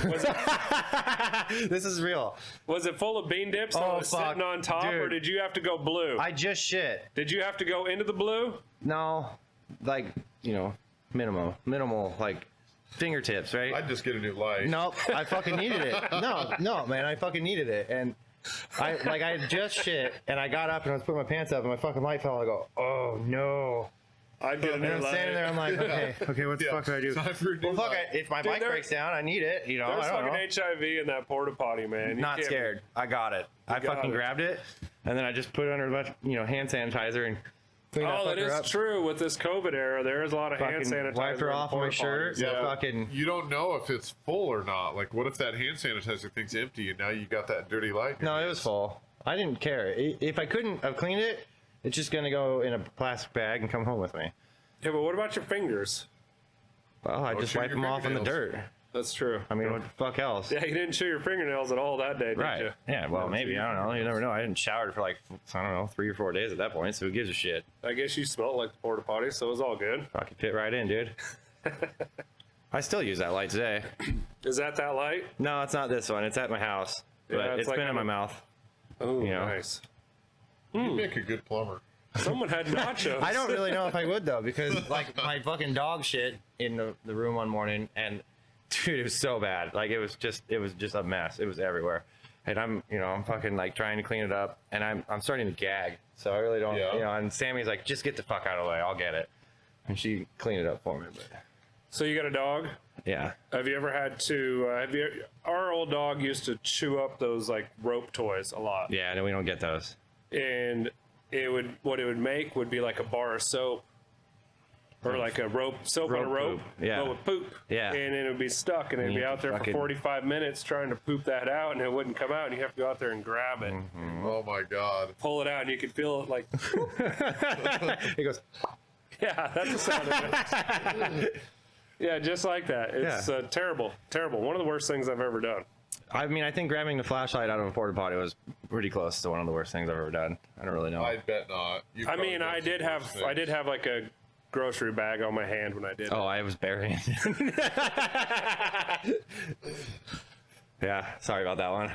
This is real. Was it full of bean dips Oh, that was fuck. sitting on top, or Dude. did you have to go blue? I just shit. Did you have to go into the blue? No, like minimal, like fingertips, right? I'd just get a new light. Nope, I fucking needed it. No, man, I fucking needed it, and I had just shit, and I got up and I was putting my pants up, and my fucking light fell. And I go, oh no. I'd get a And new I'm light. standing there, I'm like, okay, what the fuck do I do? Time for a new Well, fuck, light. if my Dude, bike there- breaks down, I need it. There's I don't fucking know. HIV in that porta potty, man. You Not can't- scared. I got it. I got fucking it. grabbed it, and then I just put it under a bunch, hand sanitizer and cleaned Oh, that that fucker is up. true. With this COVID era, there is a lot of hand Fucking sanitizer. wiped her in off my porta shirt. potties. Yeah. Fucking. You don't know if it's full or not. Like, what if that hand sanitizer thing's empty and now you got that dirty light? in your No, it hands? was full. I didn't care. If I couldn't have cleaned it, it's just gonna go in a plastic bag and come home with me. Yeah, but what about your fingers? Well, I just chew wipe your them off in the fingernails. dirt. That's true. I mean, what the fuck else? Yeah, you didn't chew your fingernails at all that day, did Right. you? Yeah, well, maybe. I don't know. You never know. I didn't shower for 3 or 4 days at that point, so who gives a shit? I guess you smelled like the porta potty, so it was all good. Fucking fit right in, dude. I still use that light today. Is that light? No, it's not this one. It's at my house. But Yeah, it's it's like been in my I'm a- mouth. Oh, You know. nice. You make a good plumber. Someone had nachos. I don't really know if I would, though, because, my fucking dog shit in the room one morning, and, dude, it was so bad. Like, it was just a mess. It was everywhere. And I'm fucking, trying to clean it up, and I'm starting to gag. So I really don't, Yeah. and Sammy's like, just get the fuck out of the way. I'll get it. And she cleaned it up for me, but, So you got a dog? yeah. Have you ever had to? Our old dog used to chew up those rope toys a lot, Yeah, no, we don't get those. and what it would make would be like a bar of soap, or like a soap on a Rope rope, poop, yeah. but with poop. Yeah. And then it would be stuck, and it'd you be have out to there for fucking- 45 minutes trying to poop that out, and it wouldn't come out, and you have to go out there and grab it, Oh my God. pull it out, and you could feel it like, He goes, yeah, that's the sound of it. Yeah, just like that. It's terrible, terrible. One of the worst things I've ever done. I mean, I think grabbing the flashlight out of a porta potty was pretty close to one of the worst things I've ever done. I don't really know. I bet not. You've I probably mean, done I some did worse have things. like a grocery bag on my hand when I did it. Oh, I was burying it. Yeah, sorry about that one.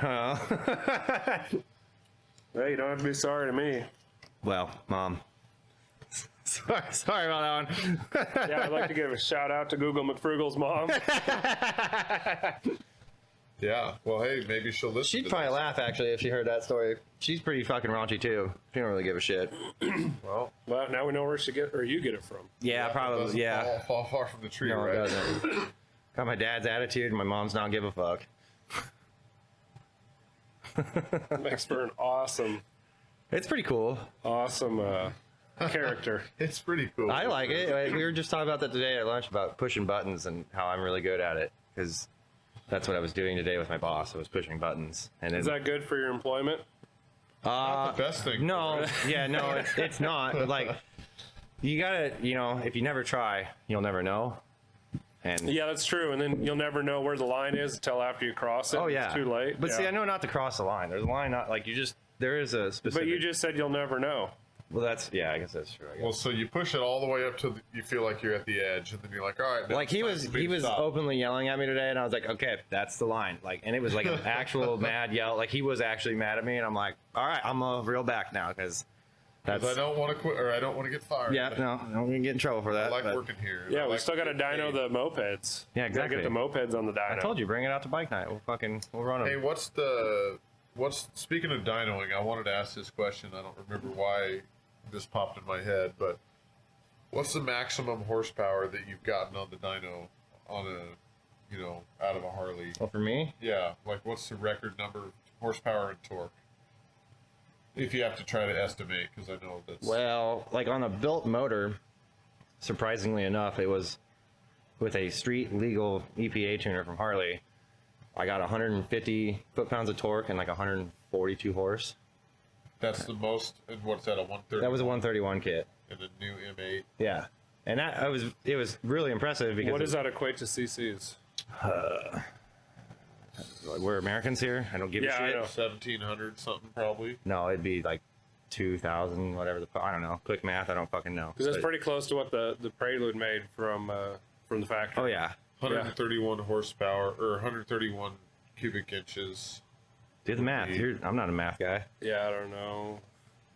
Hey, you don't have to be sorry to me. Well, Mom. Sorry about that one. Yeah, I'd like to give a shout out to Guglemcfrugle's mom. Yeah. Well, hey, maybe she'll listen. She'd to probably this. laugh, actually, if she heard that story. She's pretty fucking raunchy, too. She don't really give a shit. Well, Well, now we know where you get it from. Yeah, it probably, doesn't yeah. Fall far from the tree, No, it right? doesn't. Got my dad's attitude, and my mom's not give a fuck. Makes for an awesome character. It's pretty cool. I like it. We were just talking about that today at lunch about pushing buttons and how I'm really good at it, because that's what I was doing today with my boss. I was pushing buttons. And Is that good for your employment? Not the best thing. No, no, it's not. But you gotta, if you never try, you'll never know. And Yeah, that's true. And then you'll never know where the line is until after you cross it. oh yeah, It's too late. But Yeah. see, I know not to cross the line. There's a line, not there is a specific. But you just said you'll never know. well, I guess that's true. I guess. Well, so you push it all the way up to you feel like you're at the edge, and then you're like, all right. now Like it's time for me he to was stop. openly yelling at me today, and I was like, okay, that's the line. And it was like an actual mad yell. Like he was actually mad at me, and I'm like, all right, I'm gonna reel back now because That's I don't want to quit, or I don't want to get fired. yeah. No, I'm gonna get in trouble for I that. like but- working here. Yeah, I we like still got to getting dyno paid. the mopeds. Yeah, exactly. Gotta get the mopeds on the dyno. I told you, bring it out to bike night. We'll run them. Hey, what's speaking of dynoing? I wanted to ask this question. I don't remember why this popped in my head, but what's the maximum horsepower that you've gotten on the dyno on out of a Harley? Well, for me, Yeah, like what's the record number of horsepower and torque? If you have to try to estimate, because I know that's well, like on a built motor, surprisingly enough, it was with a street legal EPA tuner from Harley. I got 150 foot-pounds of torque and like 142 horse. that's the most. And what's that? A 130? That was a 131 kit. in the new M8. Yeah, and it was really impressive because What does that equate to CCs? we're Americans here. I don't give a Yeah, I shit. know. 1700 something probably. No, it'd be like 2,000, whatever I don't know. Quick math, I don't fucking know. Because that's But- pretty close to what the Prelude made from the factory. Oh yeah, 131 horsepower or 131 cubic inches. do the math. I'm not a math guy. Yeah, I don't know.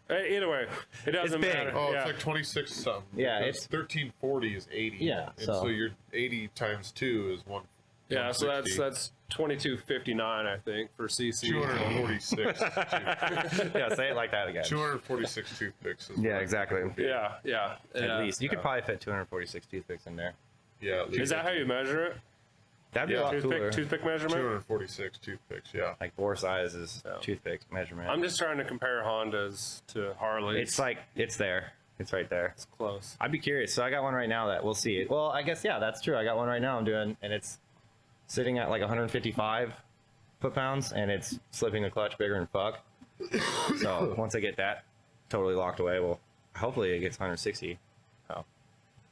Either way, it doesn't big. matter. Oh, yeah. it's like 26 something. Yeah, because it's 1340 is 80. Yeah, and so- so your 80 times 2 is 1. Yeah, so 160. that's 2259, I think, for CC. 246. yeah. Say it like that again. 246 toothpicks. Is Yeah, what exactly. Yeah. At least you could probably fit 246 toothpicks in there. Yeah, at least Is that how you measure it? That'd be Yeah. a lot cooler. Toothpick measurement? 246 toothpicks? Yeah. Like bore size is Yeah. toothpick measurement. I'm just trying to compare Hondas to Harleys. It's like it's there. It's right there. It's close. I'd be curious. So I got one right now that we'll see it. Well, I guess yeah, that's true. I got one right now. I'm doing, and it's sitting at like 155 foot-pounds, and it's slipping the clutch bigger than fuck. So once I get that totally locked away, well, hopefully it gets 160. Oh,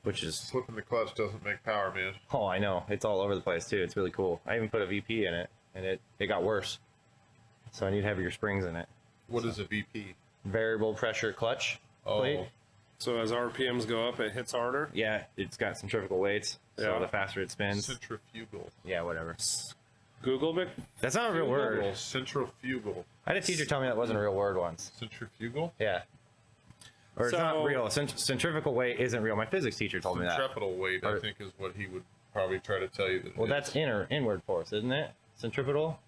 which is Flipping the clutch doesn't make power, man. oh, I know it's all over the place too. It's really cool. I even put a VP in it, and it got worse. So I need heavier springs in it. What is a VP? Variable pressure clutch plate. Oh, So as RPMs go up, it hits harder. Yeah, it's got centrifugal weights, so Yeah. the faster it spins. centrifugal. Yeah, whatever. Google Mc. That's not a real word. Centrifugal. I had a teacher tell me that wasn't a real word once. Centrifugal? Yeah. Or it's not So- real. Centrifugal weight isn't real. My physics teacher told me that. Centripetal weight, I Or- think, is what he would probably try to tell you. That Well, it that's is. inward force, isn't it? Centripetal?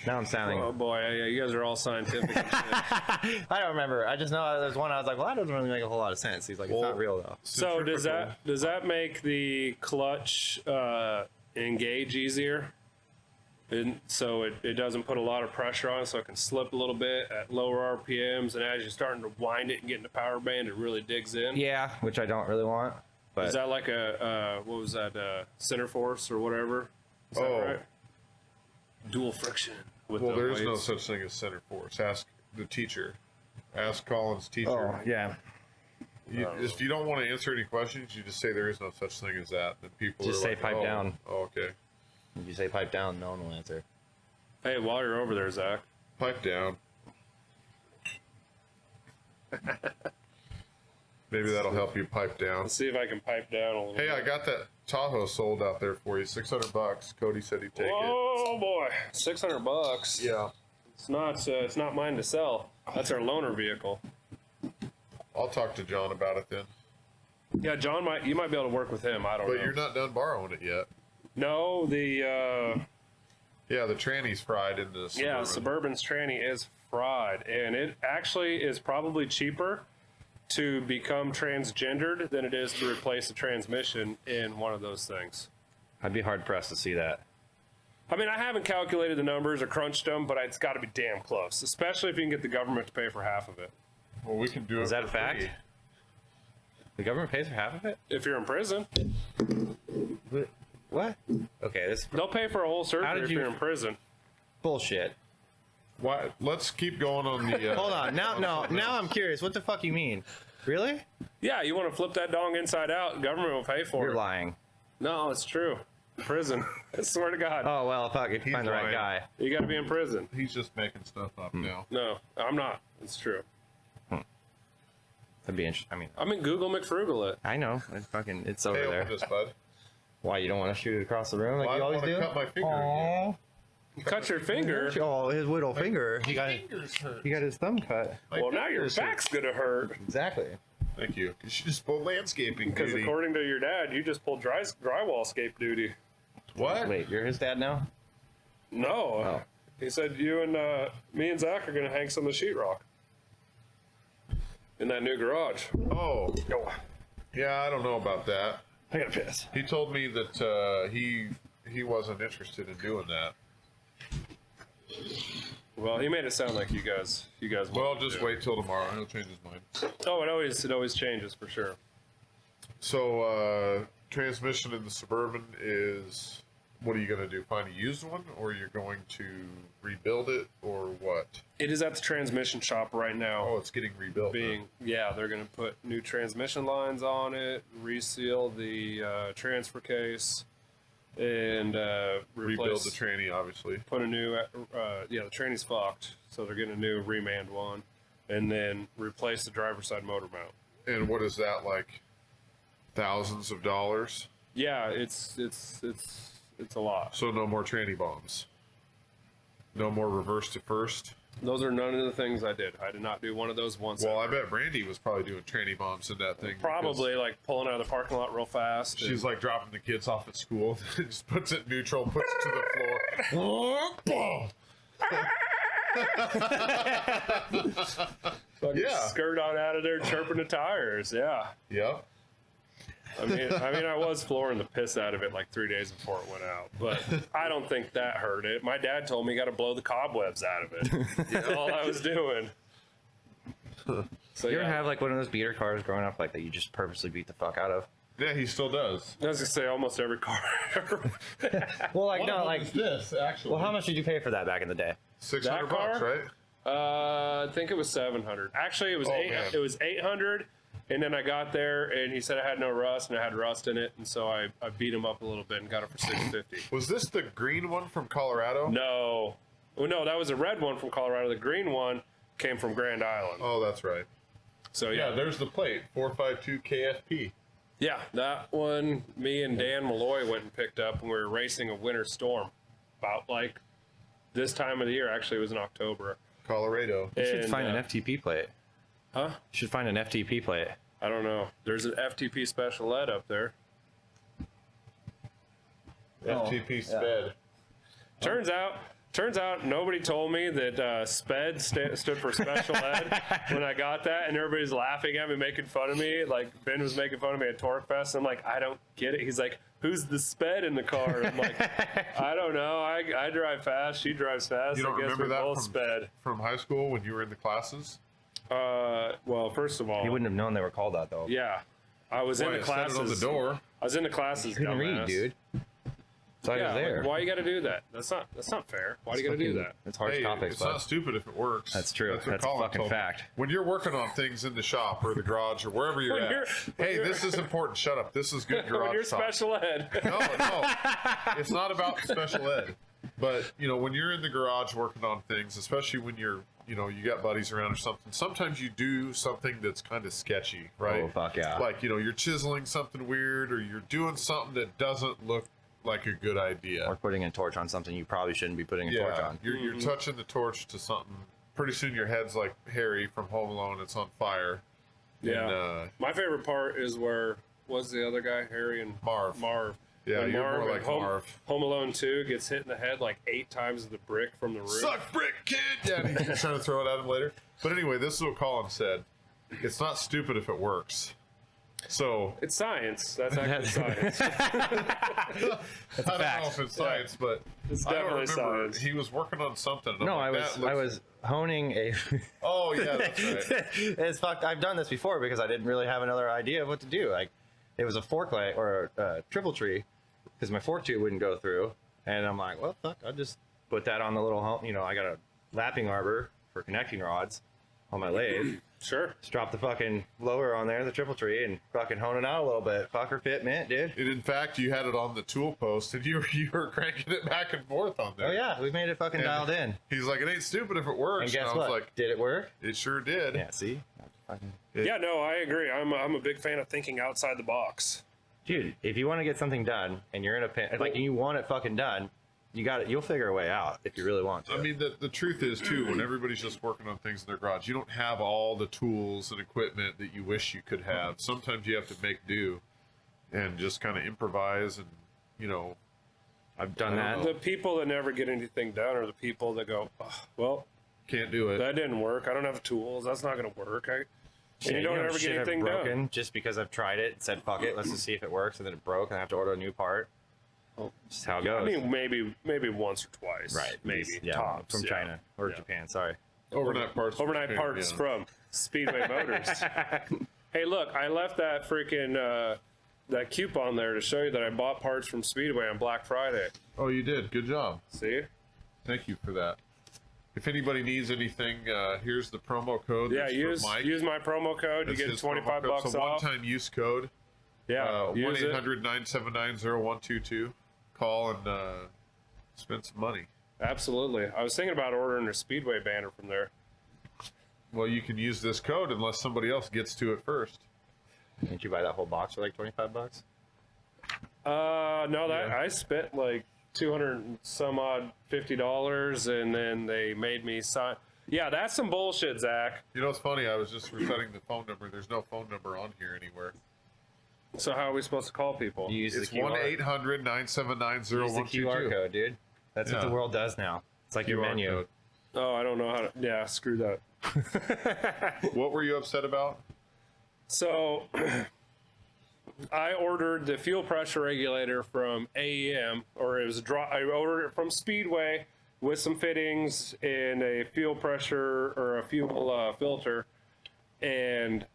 Now I'm sounding... Oh boy, yeah, you guys are all scientific. And shit. I don't remember. I just know there's one I was like, well, that doesn't really make a whole lot of sense. He's like, it's Well- not real, though. So does Centrifugal. that make the clutch engage easier? And so it doesn't put a lot of pressure on it, so it can slip a little bit at lower RPMs, and as you're starting to wind it and get in the power band, it really digs in. Yeah, which I don't really want. But Is that like a what was that center force or whatever? Is that Oh. right? Dual friction with Well, the there is no weights. such thing as center force. Ask the teacher. Ask Colin's teacher. oh, yeah. If you don't want to answer any questions, you just say there is no such thing as that. Then people Just are say like, pipe oh, down. Oh, okay. If you say pipe down, no one will answer. Hey, while you're over there, Zach, Pipe down. Maybe that'll help you pipe down. let's see if I can pipe down a little Hey, bit. I got that Tahoe sold out there for you. $600. Cody said he'd take it. Oh boy, $600. Yeah. It's not mine to sell. That's our loaner vehicle. I'll talk to John about it then. Yeah, John you might be able to work with him. I don't But know. you're not done borrowing it yet. No, the Yeah, the tranny's fried in the Suburban. yeah, Suburban's tranny is fried, and it actually is probably cheaper to become transgendered than it is to replace a transmission in one of those things. I'd be hard-pressed to see that. I mean, I haven't calculated the numbers or crunched them, but it's got to be damn close, especially if you can get the government to pay for half of it. Well, we can do it. Is that a for fact? free. The government pays for half of it? If you're in prison, What? Okay, this is they'll pay for a whole How surgery did if you- you're in prison. bullshit. Why? Let's keep going on the. Hold on. Now I'm curious. What the fuck you mean? Really? Yeah, you want to flip that dong inside out, government will pay for You're it. lying. No, it's true. Prison. I swear to God. Oh, well, fuck. If you He's find the right lying. guy. You got to be in prison. He's just making stuff up now. No, I'm not. It's true. That'd be interesting. I mean, I'm in Guglemcfrugle it. I know. It's over Hey, there. open this, bud. Why, you don't want to shoot it across the room like Well, I you don't always want to do? cut my finger Aw. You cut your finger. Oh, his little finger. He got his thumb cut. Well, now your back's gonna hurt. Exactly. Thank you. You should just pull landscaping Because duty. according to your dad, you just pulled drywall scape duty. What? Wait, you're his dad now? No. Oh. He said you and me and Zach are gonna hang some of the sheetrock in that new garage. Oh, Go. yeah, I don't know about that. I gotta piss. He told me that he wasn't interested in doing that. Well, he made it sound like you guys. Well, wanted to just do it. wait till tomorrow. He'll change his mind. Oh, it always changes for sure. So, transmission in the Suburban is, what are you going to do? Find a used one, or you're going to rebuild it, or what? It is at the transmission shop right now. Oh, it's getting rebuilt. Yeah, they're gonna put new transmission lines on it, reseal the transfer case, and Rebuild the tranny, obviously. put a new the tranny's fucked, so they're getting a new remand one, and then replace the driver's side motor mount. And what is that, like thousands of dollars? Yeah, it's a lot. So no more tranny bombs. No more reverse to first. Those are none of the things I did. I did not do one of those once. Well, I bet Brandy was probably doing tranny bombs in that thing. Probably like pulling out of the parking lot real fast. She's like dropping the kids off at school, just puts it neutral, puts it to the floor. Boom! Fucking Yeah. skirt on out of there, chirping the tires. Yeah. Yep. I mean, I was flooring the piss out of it like 3 days before it went out, but I don't think that hurt it. My dad told me you got to blow the cobwebs out of it. That's all I was doing. So You ever yeah, have like one of those beater cars growing up like that you just purposely beat the fuck out of? Yeah, he still does. I was gonna say almost every car. Well, like One no, of them like is this actually. well, how much did you pay for that back in the day? $600 that car? right? I think it was 700. Actually, it was man. It was 800. And then I got there, and he said I had no rust, and I had rust in it, and so I beat him up a little bit and got it for $650. Was this the green one from Colorado? No, well, no, that was a red one from Colorado. The green one came from Grand Island. Oh, that's right. So Yeah, yeah, there's the plate, 452 KFP. yeah, that one. Me and Dan Malloy went and picked up, and we were racing a winter storm, about like this time of the year. Actually, it was in October. Colorado. You should And, find an FTP plate. Huh? You should find an FTP plate. I don't know. There's an FTP special ed up there. FTP SPED. Turns out nobody told me that SPED stood for special ed when I got that, and everybody's laughing at me, making fun of me. Like Ben was making fun of me at Torque Fest. I'm like, I don't get it. He's like, who's the SPED in the car? I'm like, I don't know. I drive fast. She drives fast. You don't I guess remember we're that both SPED. from high school when you were in the classes? Well, first of all, You wouldn't have known they were called that though. yeah, I was in Why, the it said classes. it on the door. I was in the classes. You couldn't read, dumbass. dude. So I Yeah, was there. like, why you got to do that? That's not fair. Why do you got to do that? It's hard Hey, topics, it's but not stupid if it works. That's true. what That's a Colin fucking told me. fact. When you're working on things in the shop or the garage or wherever you're When at, you're- hey, this is important. Shut up. This is good When you're garage talk. special ed. No, it's not about special ed. But when you're in the garage working on things, especially when you're, you got buddies around or something. Sometimes you do something that's kind of sketchy, right? Oh, fuck yeah. Like you're chiseling something weird, or you're doing something that doesn't look like a good idea. Or putting a torch on something you probably shouldn't be putting a torch on. You're touching the torch to something. Pretty soon your head's like Harry from Home Alone. It's on fire. Yeah. And, My favorite part is where was the other guy, Harry and Marv. Yeah, When you're more in like Marv. Home Alone 2 gets hit in the head like 8 times with the brick from the roof. Suck brick, kid! Yeah, and he's trying to throw it at him later. But anyway, this is what Colin said. It's not stupid if it works. So, It's science. That's actually science. I don't know if it's science, but It's I don't definitely remember. science. He was working on something. and I'm No, like, I "That was looks-" honing a. Oh, yeah, that's right. It's fucked. I've done this before because I didn't really have another idea of what to do. Like, it was a fork light or a triple tree because my fork tube wouldn't go through, and I'm like, well, fuck, I'll just put that on the little. I got a lapping arbor for connecting rods on my lathe. Sure. Just drop the fucking blower on there, the triple tree, and fucking hone it out a little bit. Fucker fit mint, dude. And in fact, you had it on the tool post, and you were cranking it back and forth on there. Oh yeah, we made it fucking And dialed in. He's like, it ain't stupid if it works. And guess I was what? like, Did it work? it sure did. Yeah. See. Fucking... Yeah, no, I agree. I'm a big fan of thinking outside the box. Dude, if you want to get something done and you're in a pin, like, and you want it fucking done, You'll figure a way out if you really want to. I mean, the truth is, too, when everybody's just working on things in their garage, you don't have all the tools and equipment that you wish you could have. Sometimes you have to make do and just kind of improvise and, you know. I've done that. The people that never get anything done are the people that go, oh, well, Can't do it. that didn't work. I don't have the tools. That's not going to work. And Yeah, you don't ever shit get I've anything broken done. just because I've tried it and said fuck it, let's just see if it works, and then it broke, and I have to order a new part. Just how it goes. I mean, maybe once or twice. right? Maybe. Yeah, Tops. from yeah. China or Yeah. Japan. Sorry. Overnight parts. Overnight from parts Japan, yeah. from Speedway Motors. Hey, look, I left that freaking that coupon there to show you that I bought parts from Speedway on Black Friday. Oh, you did. Good job. See? Thank you for that. If anybody needs anything, here's the promo code. Yeah, That's for Mike. use my promo code. That's You get his 25 promo code. bucks So off. one-time use code. Yeah, use it. 1-800-979-0122. Call and spend some money. Absolutely. I was thinking about ordering a Speedway banner from there. Well, you can use this code unless somebody else gets to it first. Didn't you buy that whole box for like $25? No, that Yeah. I spent like 200 and some odd $50, and then they made me sign. Yeah, that's some bullshit, Zach. You know, it's funny. I was just resetting the phone number. There's no phone number on here anywhere. So how are we supposed to call people? You use It's the QR. 1-800-979-0122. Use the QR code, dude. That's what Yeah. the world does now. It's like your QR menu. code. Oh, I don't know how to. Yeah, screw that. What were you upset about? So I ordered the fuel pressure regulator from AEM, or it was I ordered it from Speedway with some fittings and a fuel pressure or a fuel filter, and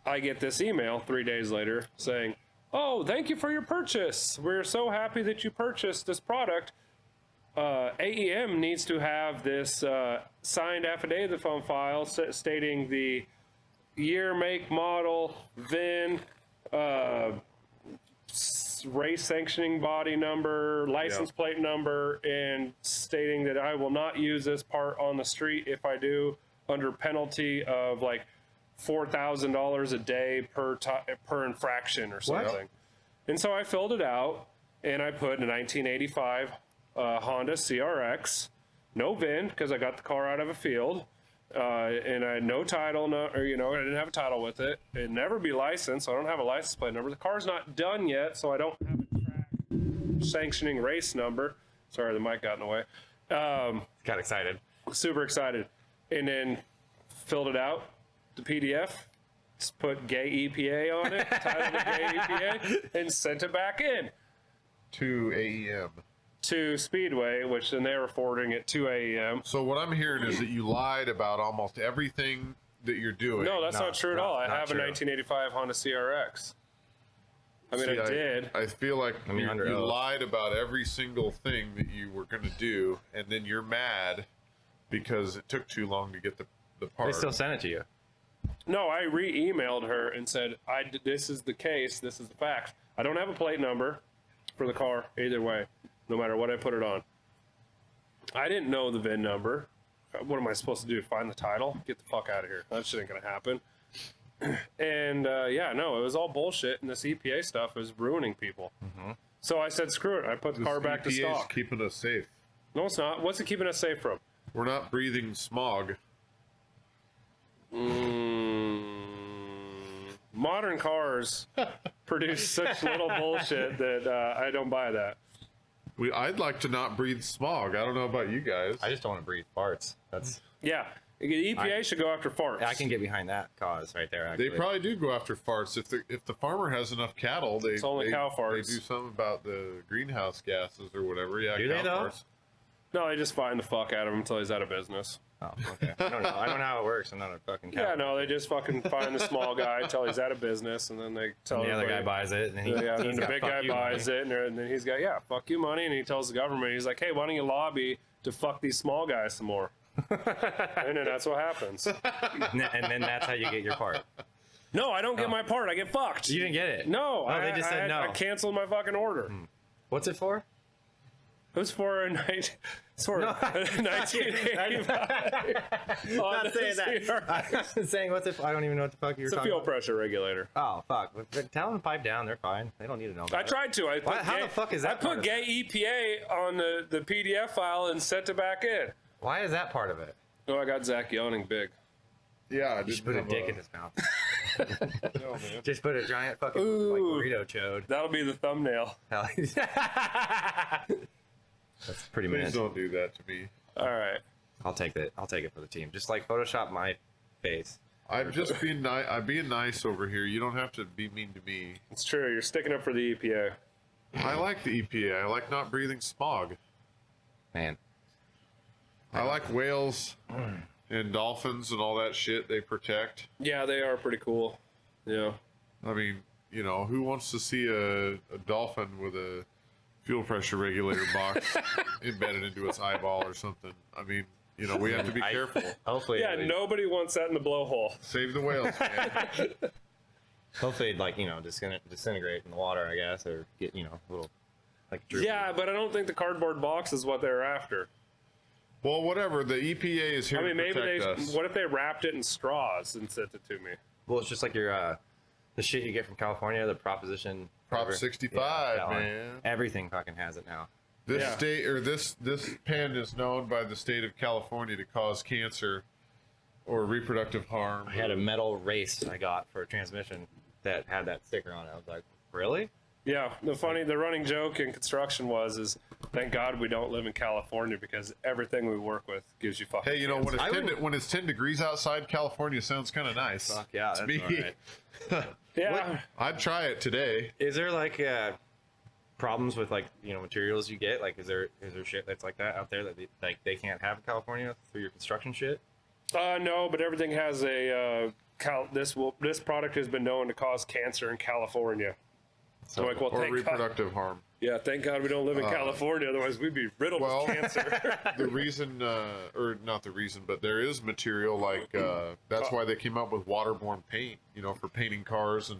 I get this email 3 days later saying, "Oh, thank you for your purchase. We're so happy that you purchased this product. AEM needs to have this signed affidavit on file stating the year, make, model, VIN, race sanctioning body number, license plate number, and stating that I will not use this part on the street. If I do, under penalty of like $4,000 a day per infraction or something." And so I filled it out, and I put a 1985 Honda CRX, no VIN because I got the car out of a field, and I had no title, I didn't have a title with it. It'd never be licensed, so I don't have a license plate number. The car's not done yet, so I don't have a track sanctioning race number. Sorry, the mic got in the way. Got excited. Super excited, and then filled it out, the PDF. Just put gay EPA on it, titled it gay EPA, and sent it back in To AEM. to Speedway, which then they were forwarding it to AEM. So what I'm hearing is that you lied about almost everything that you're doing. No, that's No, not true at not- all. I not have true. a 1985 Honda CRX. I mean, See, I did. I feel like you under oath. lied about every single thing that you were going to do, and then you're mad because it took too long to get the part. They still sent it to you. No, I re-emailed her and said, this is the case, this is the facts. I don't have a plate number for the car either way, no matter what I put it on. I didn't know the VIN number. What am I supposed to do? Find the title? Get the fuck out of here. That shit ain't gonna happen. And no, it was all bullshit, and this EPA stuff is ruining people. So I said, screw it. I put the car back to EPA is stock. keeping us safe. No, it's not. What's it keeping us safe from? We're not breathing smog. Modern cars produce such little bullshit that I don't buy that. I'd like to not breathe smog. I don't know about you guys. I just don't want to breathe farts. That's Yeah, the EPA should go after farts. I can get behind that cause right there. They Actually. probably do go after farts. If the farmer has enough cattle, It's only cow farts. They do something about the greenhouse gases or whatever. Yeah, Do cow they, though? farts. No, they just fine the fuck out of him until he's out of business. Oh, okay. I don't know. I don't know how it works. I'm not a fucking cow. Yeah, no, they just fucking find the small guy until he's out of business, and then they tell And the other guy everybody- buys it, and he, Yeah, and then he's the got big fuck guy you buys money. it, and then he's got, yeah, fuck you money, and he tells the government, he's like, hey, why don't you lobby to fuck these small guys some more? And then that's what happens. And then that's how you get your part. No, I don't get my part. I get fucked. You didn't get it. No, Oh, they just said no. I canceled my fucking order. What's it for? was for a night. It's for 1985. Not saying that. I'm saying what's if I don't even know what the fuck you're It's a talking fuel about. pressure regulator. Oh fuck! Tell them to pipe down. They're fine. They don't need to know. I tried to. How the fuck is that I part put of gay EPA on the PDF file and sent it back in. Why is that part of it? Oh, I got Zach yawning big. Yeah, I You should put a dick in his mouth. No, man. Just put a giant fucking like burrito chode. That'll be the thumbnail. Hell. That's pretty Please minutes. don't do that to me. All right. I'll take it. I'll take it for the team. Just like Photoshop my face. I'm just being nice. I'm being nice over here. You don't have to be mean to me. It's true. You're sticking up for the EPA. I like the EPA. I like not breathing smog. Man. I like whales and dolphins and all that shit they protect. Yeah, they are pretty cool. Yeah. I mean, you know, who wants to see a dolphin with a fuel pressure regulator box embedded into its eyeball or something? I mean, you know, we have to be careful. Hopefully. Yeah, nobody wants that in the blowhole. Save the whales, man. Hopefully, it'd, like, you know, disintegrate in the water, I guess, or get, you know, a little like. Droopy. Yeah, but I don't think the cardboard box is what they're after. Well, whatever. The EPA is here I mean, to maybe protect they. us. What if they wrapped it in straws and sent it to me? Well, it's just like your the shit you get from California, the Proposition. Prop whatever. 65, that one. man. Everything fucking has it now. This Yeah. state or this pen is known by the state of California to cause cancer or reproductive harm. I had a metal race I got for a transmission that had that sticker on it. I was like, really? Yeah, the running joke in construction is, thank God we don't live in California because everything we work with gives you fucking. Hey, you know, when cancer. it's when it's 10 degrees outside, California sounds kind of nice. Fuck yeah, to that's me. all right. Yeah, I'd try it today. Is there like problems with like, you know, materials you get? Like, is there shit that's like that out there that they can't have in California through your construction shit? no, but everything has a this product has been known to cause cancer in California. So like, well, Or thank God. reproductive harm. Yeah, thank God we don't live in California. Otherwise, we'd be riddled Well, with cancer. The reason, or not the reason, but there is material like that's why they came up with waterborne paint. You know, for painting cars and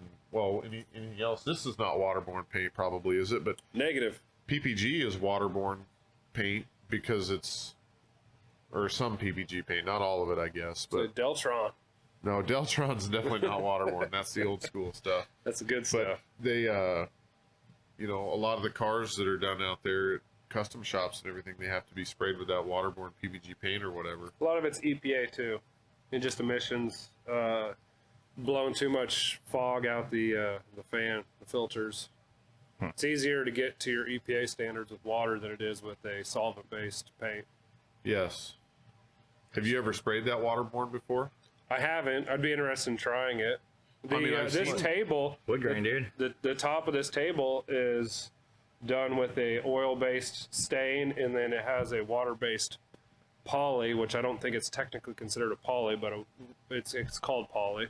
anything else. This is not waterborne paint, probably, is it? But Negative. PPG is waterborne paint because or some PPG paint, not all of it, I guess. So But Deltron. no, Deltron's definitely not waterborne. That's the old school stuff. That's the good But stuff. they, you know, a lot of the cars that are done out there, at custom shops and everything, they have to be sprayed with that waterborne PPG paint or whatever. A lot of it's EPA too, and just emissions, blowing too much fog out the fan, the filters. It's easier to get to your EPA standards with water than it is with a solvent-based paint. Yes. Have you ever sprayed that waterborne before? I haven't. I'd be interested in trying it. I've This seen- table, Wood grain, dude. the top of this table is done with a oil-based stain, and then it has a water-based poly, which I don't think it's technically considered a poly, but it's called poly.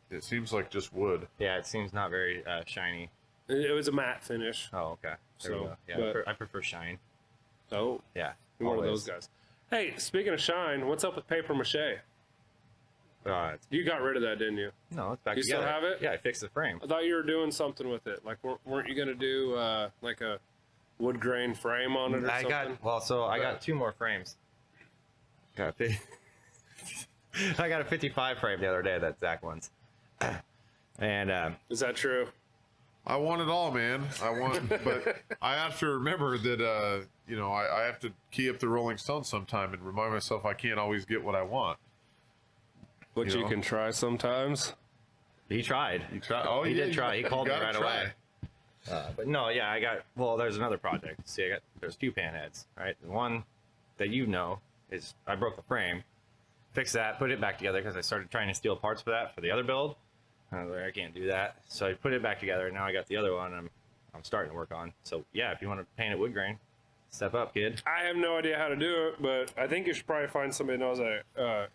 It seems like just wood. Yeah, it seems not very shiny. It was a matte finish. Oh, okay. There we So, go. Yeah, but- I prefer shine. Oh, Yeah. you're one of always. those guys. Hey, speaking of shine, what's up with paper mache? You got rid of that, didn't you? No, it's back You still together. have it? Yeah, I fixed the frame. I thought you were doing something with it. Like, weren't you gonna do like a wood grain frame on it or something? I got two more frames. I got a 55 frame the other day that Zach wants. And Is that true? I want it all, man. But I have to remember that, you know, I have to key up the Rolling Stones sometime and remind myself I can't always get what I want. But You you know? can try sometimes. he tried. Oh, He did try. He called me gotta right try. away. But no, yeah, there's another project. See, there's two pan heads, right? The one that you know is I broke the frame, fixed that, put it back together because I started trying to steal parts for that for the other build. And I was like, I can't do that. So I put it back together. And now I got the other one I'm starting to work on. So yeah, if you want to paint it wood grain, step up, kid. I have no idea how to do it, but I think you should probably find somebody who knows a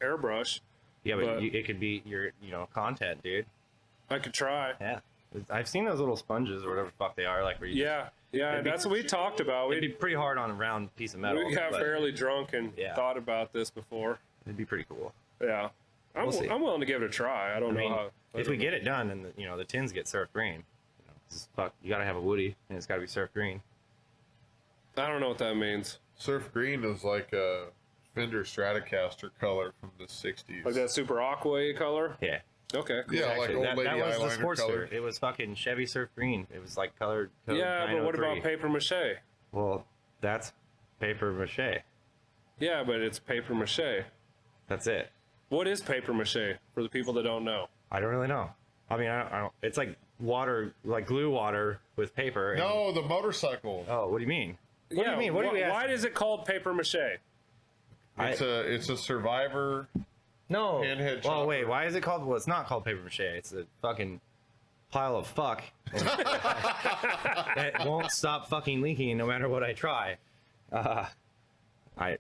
airbrush. Yeah, but But- it could be your, content, dude. I could try. Yeah. I've seen those little sponges or whatever the fuck they are, like where you Yeah, It'd be- that's what we talked about. it'd be We pretty hard on a round piece of metal. got but fairly drunk and Yeah. thought about this before. It'd be pretty cool. Yeah, We'll see. I'm willing to give it a try. I don't I know mean, how. if we get it done and the tins get surf green, 'cause fuck, you gotta have a woody and it's gotta be surf green. I don't know what that means. Surf green is like a Fender Stratocaster color from the 60s. Like that super aqua color? Yeah. Okay. Yeah, like old lady that was the eyeliner Sportster. color. It was fucking Chevy Surf Green. It was like colored code Yeah, but what 903. about paper mache? Well, that's paper mache. Yeah, but it's paper mache. That's it. What is paper mache for the people that don't know? I don't really know. I mean, I don't. It's like water, like glue water with paper. And, No, the motorcycle. Oh, what do you mean? What do you mean? What do we ask? Why is it called paper mache? It's a Survivor. No. Handhead Well, chopper. wait. Why is it called? Well, it's not called paper mache. It's a fucking pile of fuck. It won't stop fucking leaking no matter what I try.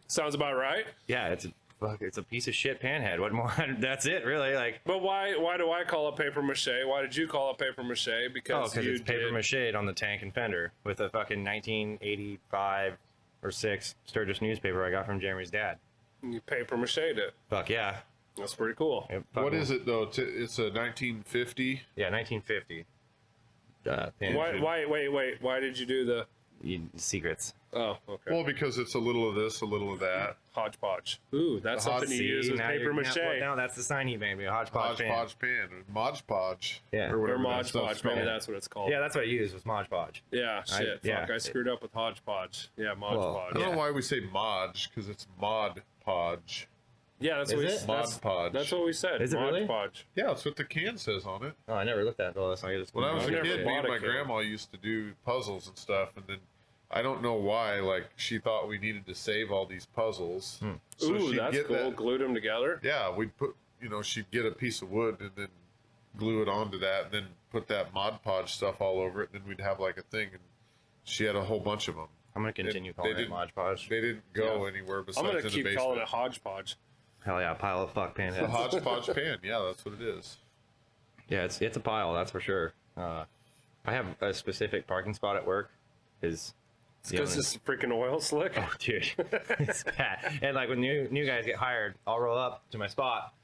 Sounds about right. Yeah, it's a piece of shit panhead. What more? That's it, really. Like, But why do I call it paper mache? Why did you call it paper mache? Because because you it's paper did- mache on the tank and fender with a fucking 1985 or 6 Sturgis newspaper I got from Jeremy's dad. You paper mache'd it. Fuck yeah. That's pretty cool. What is it though? It's a 1950. Yeah, 1950. Why did you do the? Secrets. Oh, okay. Well, because it's a little of this, a little of that. Hodgepodge. Ooh, that's The something you use with paper mache. Now that's the sign he made me. A hodgepodge pan. Hodgepodge pan. Mod Podge. Yeah. Or Or whatever that Mod stuff's Podge, maybe called. that's what it's called. Yeah, that's what I used was Mod Podge. Yeah, shit. yeah. Fuck, I screwed up with Hodgepodge. Yeah, Mod Well, Podge. I don't Yeah. know why we say Modge, because it's Mod Podge. Yeah, that's Is what we it? Mod that's, Podge. that's what we said. Is it Mod really? Podge. Yeah, that's what the can says on it. Oh, I never looked at those. So I just When I was I've a never kid, me bought and a my can. grandma used to do puzzles and stuff, and then I don't know why, like, she thought we needed to save all these puzzles. So Ooh, she'd that's get cool. that- Glued them together. Yeah, we'd put, she'd get a piece of wood and then glue it onto that, and then put that Mod Podge stuff all over it, and then we'd have like a thing, and she had a whole bunch of them. I'm gonna continue They calling it didn't- Mod Podge. They didn't go Yeah. anywhere I'm besides gonna in the keep basement. calling it Hodgepodge. Hell yeah, pile of fuck The panheads. hodgepodge pan, yeah, that's what it is. Yeah, it's a pile, that's for sure. I have a specific parking spot at work. Is Because it's freaking oil slick. Oh, dude, it's bad. And like when new guys get hired, I'll roll up to my spot,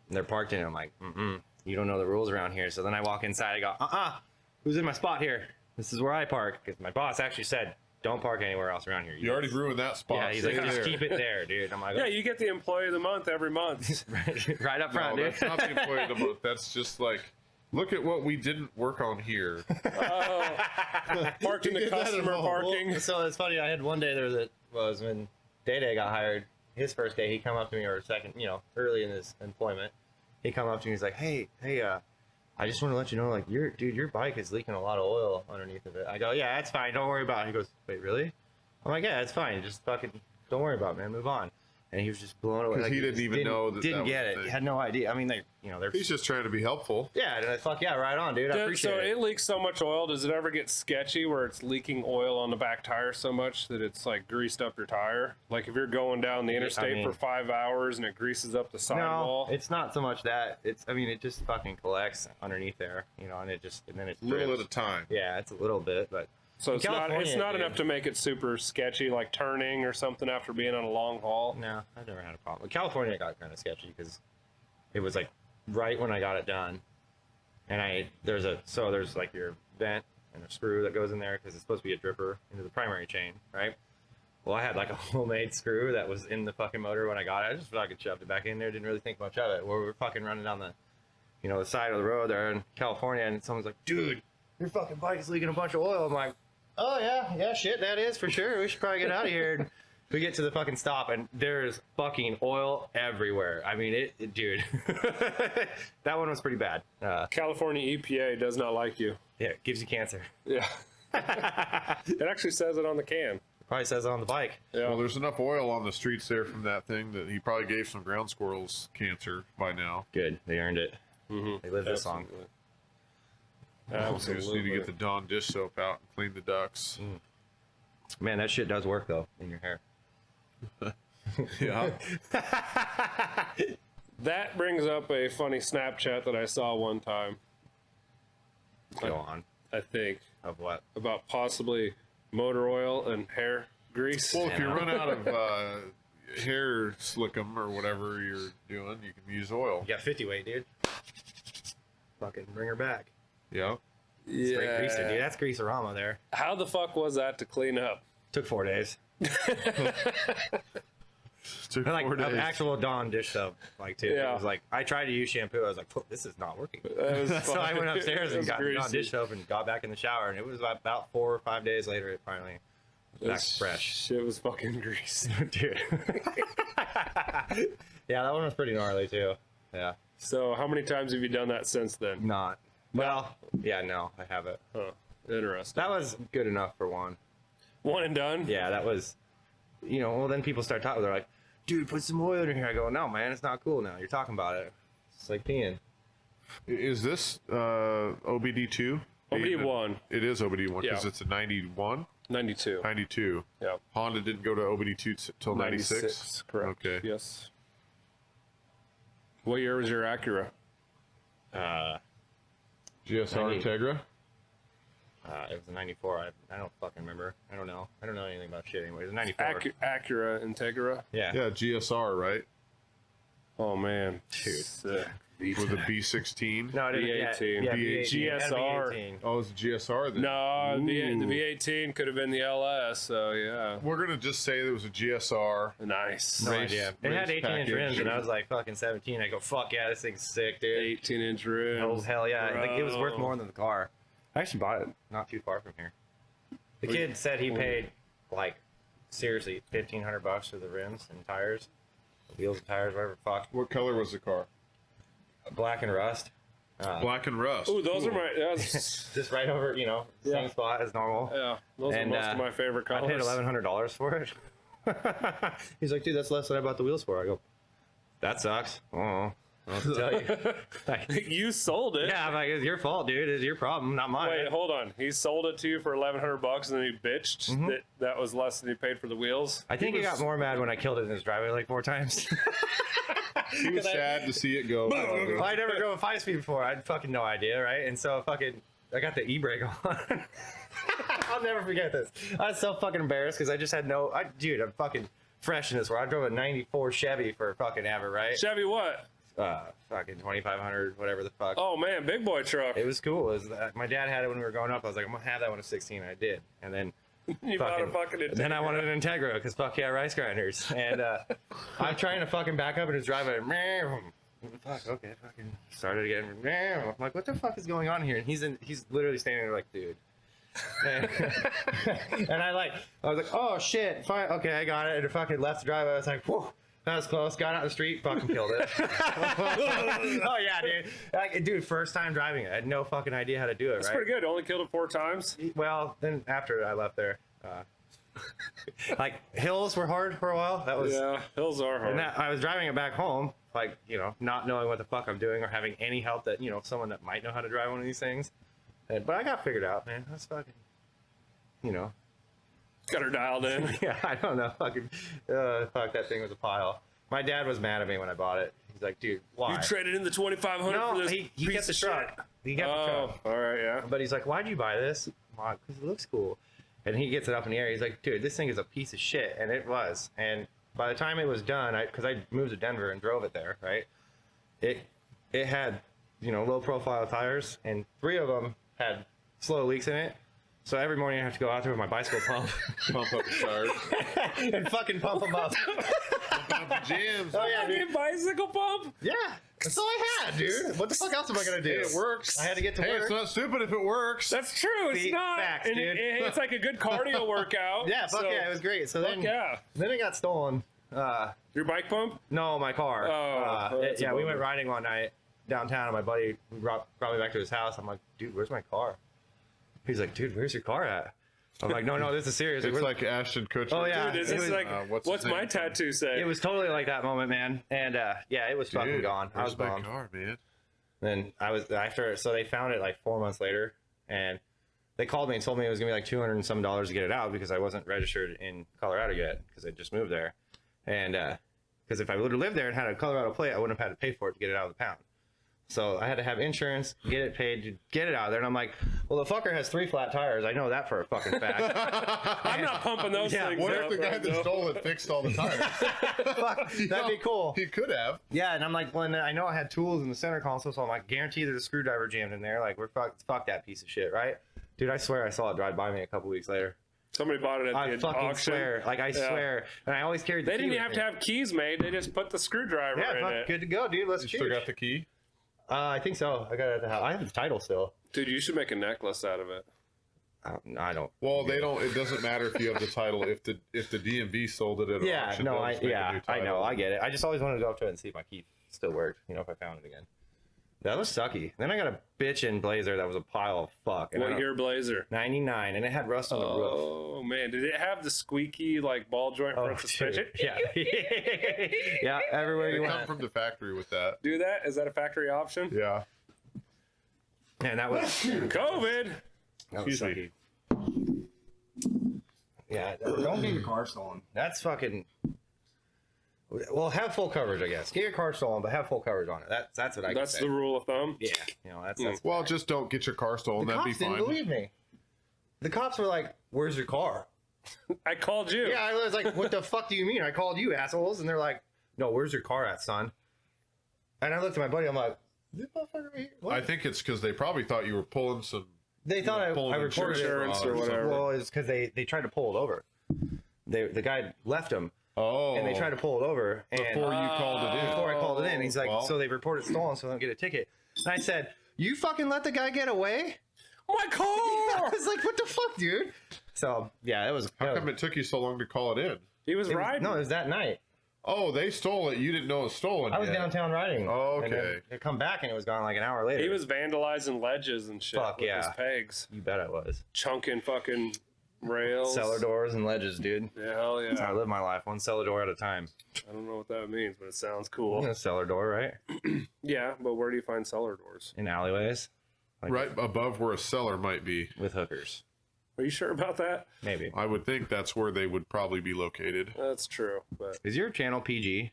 and they're parked in it. I'm like, you don't know the rules around here. So then I walk inside. I go, who's in my spot here? This is where I park. Because my boss actually said, don't park anywhere else around here. You already ruined that spot. Yeah, he's Stay like, just there. keep it there, dude. I'm like, Yeah, you get the employee of the month every month. right up No, front, dude. that's not the employee of the month. That's just like, look at what we didn't work on here. Parked in the Get that customer involved. parking. So it's funny. I had one day was when Day got hired. His first day, he come up to me, or second, early in his employment, he come up to me. He's like, hey, I just want to let you know, like, your bike is leaking a lot of oil underneath of it. I go, yeah, that's fine. Don't worry about it. He goes, wait, really? I'm like, yeah, it's fine. Just fucking don't worry about it, man. Move on. And he was just blown away. 'Cause Like, he didn't even know that didn't that was get the it. thing. He had no idea. I mean, they're He's just trying to be helpful. yeah, and I fuck yeah, right on, dude. I appreciate So it. it leaks so much oil. Does it ever get sketchy where it's leaking oil on the back tire so much that it's like greased up your tire? Like if you're going down the interstate mean- for 5 hours and it greases up the No, sidewall. it's not so much that. It just fucking collects underneath there, and then it's Little drips. at a time. Yeah, it's a little bit, but So it's not California, it's not dude. enough to make it super sketchy, like turning or something after being on a long haul. no, I've never had a problem. But California got kind of sketchy because it was like right when I got it done, and there's like your vent and a screw that goes in there because it's supposed to be a dripper into the primary chain, right? Well, I had like a homemade screw that was in the fucking motor when I got it. I just fucking shoved it back in there. Didn't really think much of it. We were fucking running down the, the side of the road there in California, and someone's like, "Dude, your fucking bike is leaking a bunch of oil." I'm like, "Oh yeah, shit, that is for sure. We should probably get out of here." And we get to the fucking stop, and there's fucking oil everywhere. I mean, dude, that one was pretty bad. California EPA does not like you. Yeah, it gives you cancer. Yeah. It actually says it on the can. Probably says it on the bike. Yeah. Well, there's enough oil on the streets there from that thing that he probably gave some ground squirrels cancer by now. Good, they earned it. They lived this long. Absolutely. We just need to get the Dawn dish soap out and clean the ducts. Man, that shit does work though in your hair. Yeah. That brings up a funny Snapchat that I saw one time, Go on. I think, Of what? about possibly motor oil and hair grease. Well, if you run out of hair slickum or whatever you're doing, you can use oil. You got 50 weight, dude. Fucking bring her back. Yeah. Straight greaser, dude. That's greaserama there. How the fuck was that to clean up? Took 4 days. Took And like 4 days. an actual Dawn dish soap, like too. Yeah. It was like I tried to use shampoo. I was like, this is not working. was So I went upstairs It and was got Dawn greasy. dish soap and got back in the shower, and it was about 4 or 5 days later. It finally back fresh, Shit was fucking greasy. dude. Yeah, that one was pretty gnarly too. Yeah, So how many times have you done that since then? not well. Yeah, no, I haven't. Huh. Interesting. That was good enough for one. One and done? Yeah, that was. Well, then people start talking. They're like, dude, put some oil in here. I go, no, man, it's not cool now. You're talking about it. It's like peeing. Is this OBD2? OBD1. It is OBD1 because Yeah. it's a 91, 92. 92. Yeah. Honda didn't go to OBD2 till 96. Correct. Okay. Yes. What year was your Acura? GSR 90. Integra. It was a 94. I don't fucking remember. I don't know. I don't know anything about shit anymore. It was a 94. Acura Integra. Yeah. Yeah, GSR, right? Oh man, Dude. Sick. With a B16. No, it didn't. V18. Yeah, V18. GSR. GSR. Oh, it's a GSR then. No, the V18 could have been the LS. So yeah, We're going to just say there was a GSR. nice. No Race- idea. It had race 18-inch package. rims, and I was like fucking 17. I go, fuck yeah, this thing's sick, dude. 18-inch rims. Oh, hell yeah. Like, it was worth Bro. more than the car. I actually bought it not too far from here. The kid said he paid, like, seriously, $1,500 for the rims and tires. Wheels and tires, whatever the fuck. What color was the car? Black and rust. Black and rust. Ooh, those Cool. are my. That's, Just right over, same Yeah. spot as normal. yeah, those And, are most of my favorite I colors. paid $1,100 for it. He's like, dude, that's less than I bought the wheels for. I go, that sucks. Oh, I don't know what to tell you. You sold it. Yeah, I'm like, it's your fault, dude. It's your problem, not mine. Wait, hold on. He sold it to you for $1,100, and then he bitched that was less than he paid for the wheels. I think he got more mad when I killed it in his driveway like 4 times. He was sad to see it go. Well, I never drove a 5-speed before. I had fucking no idea, right? And so I got the e-brake on. I'll never forget this. I was so fucking embarrassed because I just had dude, I'm fucking fresh in this where I drove a 94 Chevy for fucking ever, right? Chevy what? Fucking 2500, whatever the fuck. Oh man, big boy truck. It was cool. My dad had it when we were growing up. I was like, I'm gonna have that when I was 16. I did. And then You bought a fucking then I wanted an Integra because fuck yeah, rice grinders. And I'm trying to fucking back up in his driveway. Fuck, okay, fucking started again. I'm like, what the fuck is going on here? And he's literally standing there like, dude. And I was like, oh shit, fine, okay, I got it. And I fucking left the driveway. I was like, whoa, that was close. Got out the street, fucking killed it. Oh yeah, dude. Dude, first time driving it. I had no fucking idea how to do it. That's right? pretty good. Only killed it 4 times. Well, then after I left there, hills were hard for a while. That was, Yeah, hills are hard. and I was driving it back home, not knowing what the fuck I'm doing or having any help that someone that might know how to drive one of these things. But I got figured out, man. That's fucking, Got her dialed in. yeah. I don't know, fucking, fuck, that thing was a pile. My dad was mad at me when I bought it. He's like, dude, why? You traded in the 2,500 no, for this he piece kept the of truck. shit. He kept the truck. Oh, all right, yeah. But he's like, why'd you buy this? Because it looks cool. And he gets it up in the air. He's like, dude, this thing is a piece of shit. And it was. And by the time it was done, because I moved to Denver and drove it there, right? It had, low profile tires, and 3 of them had slow leaks in it. So every morning I have to go out there with my bicycle pump Pump up the tires. and fucking pump them up. Pump the jams. Oh yeah, dude. Bicycle pump? Yeah. That's all I had, dude. What the fuck else am I gonna do? Hey, it works. I had to get to Hey, work. it's not stupid if it works. That's true. It's See, not. facts, and dude. it's like a good cardio workout. Yeah, fuck so, yeah, it was great. So Fuck then, yeah. then it got stolen. Your bike pump? No, my car. Oh, that's a yeah, we bummer. went riding one night downtown, and my buddy brought me back to his house. I'm like, dude, where's my car? He's like, dude, where's your car at? I'm like, no, this is serious. It's Where's- like Ashton Kutcher. Oh, yeah. Dude, is it this was- like, what's what's his my name? tattoo say? it was totally like that moment, man. And yeah, it was fucking Dude, gone. I was where's my bummed. car, man? Then so they found it like 4 months later, and they called me and told me it was gonna be like $200 and some to get it out because I wasn't registered in Colorado yet because I just moved there, and because if I would have lived there and had a Colorado plate, I wouldn't have had to pay for it to get it out of the pound. So I had to have insurance, get it paid to get it out of there, and I'm like, well, the fucker has 3 flat tires. I know that for a fucking fact. I'm not pumping those Yeah, things What up if the guy right that now. stole it fixed all the tires? Fuck, that'd be cool. He could have. Yeah, and I'm like, well, and I know I had tools in the center console, so I'm like, guarantee there's a screwdriver jammed in there. Like, fuck that piece of shit, right? Dude, I swear I saw it drive by me a couple weeks later. Somebody bought it at I the fucking auction. swear. Like, I swear. And I always carried the They key didn't with even have me. to have keys made. They just put the screwdriver in Yeah, it. good to go, dude. Let's You cheers. still got the key? I think so. I got it at the house. I have the title still. Dude, you should make a necklace out of it. I don't. Well, they don't. It doesn't matter if you have the title. If the DMV sold it at an Yeah, auction, no, they'll just make a new I know, title. I get it. I just always wanted to go up to it and see if my key still worked. You know, if I found it again. That was sucky. Then I got a bitchin' Blazer that was a pile of fuck. And What year Blazer? 99, and it had rust on the roof. Oh man, did it have the squeaky like ball joint front suspension? dude. Yeah, yeah. Everywhere They you come went. from the factory with that. Do that? Is that a factory option? Yeah. And that was COVID. that was Excuse me. sucky. Yeah, don't get your car stolen. That's fucking. Well, have full coverage, I guess. Get your car stolen, but have full coverage on it. That's what I. That's can say. the rule of thumb. Yeah, you know that's. Well, just don't get your car stolen. The That'd be cops didn't fine. believe me. The cops were like, "Where's your car?" I called you. Yeah, I was like, "What the fuck do you mean? I called you, assholes!" And they're like, "No, where's your car at, son?" And I looked at my buddy. I'm like, "This motherfucker right here." What? I think it's because they probably thought you were pulling some. They thought I pulling recorded insurance it or whatever. Well, it's because they tried to pull it over. The guy left him, Oh. and they tried to pull it over. And before you called it in. before I called it in, he's like, Well. "So they reported stolen, so they don't get a ticket." And I said, "You fucking let the guy get away?" My car. I was like, "What the fuck, dude?" So yeah, it was. How come it took you so long to call it in? He was riding. No, it was that night. Oh, they stole it. You didn't know it was stolen. I was yet. downtown riding. Oh, And then okay. I come back and it was gone like an hour later. He was vandalizing ledges and shit Fuck with yeah. his pegs, You bet I was. chunking fucking rails. Cellar doors and ledges, dude. Yeah, hell That's how I yeah. live my life, one cellar door at a time. I don't know what that means, but it sounds cool. A cellar door, right? Yeah, but where do you find cellar doors? In alleyways. Like Right above where a cellar might be. with hookers. Are you sure about that? Maybe. I would think that's where they would probably be located. That's true, but Is your channel PG?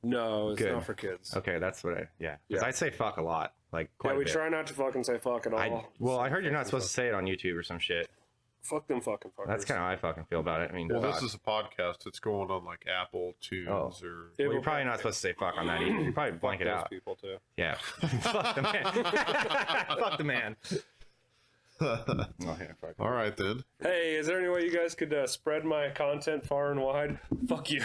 no, it's Good. not for kids. Okay, that's what Because Yeah. I say fuck a lot. Like, quite Yeah, a we bit. try not to fucking say fuck at all. I heard you're not supposed to say it on YouTube or some shit. Fuck them fucking fuckers. That's kind of how I fucking feel about it. I mean, Well, fuck. this is a podcast. It's going on like Apple Tunes Oh. or. It Well, will you're probably not supposed to say fuck on that either. You probably fuck blank it those out. people too. Yeah. Fuck the man. Fuck the man. Oh, yeah, fuck. All right then. Hey, is there any way you guys could spread my content far and wide? Fuck you.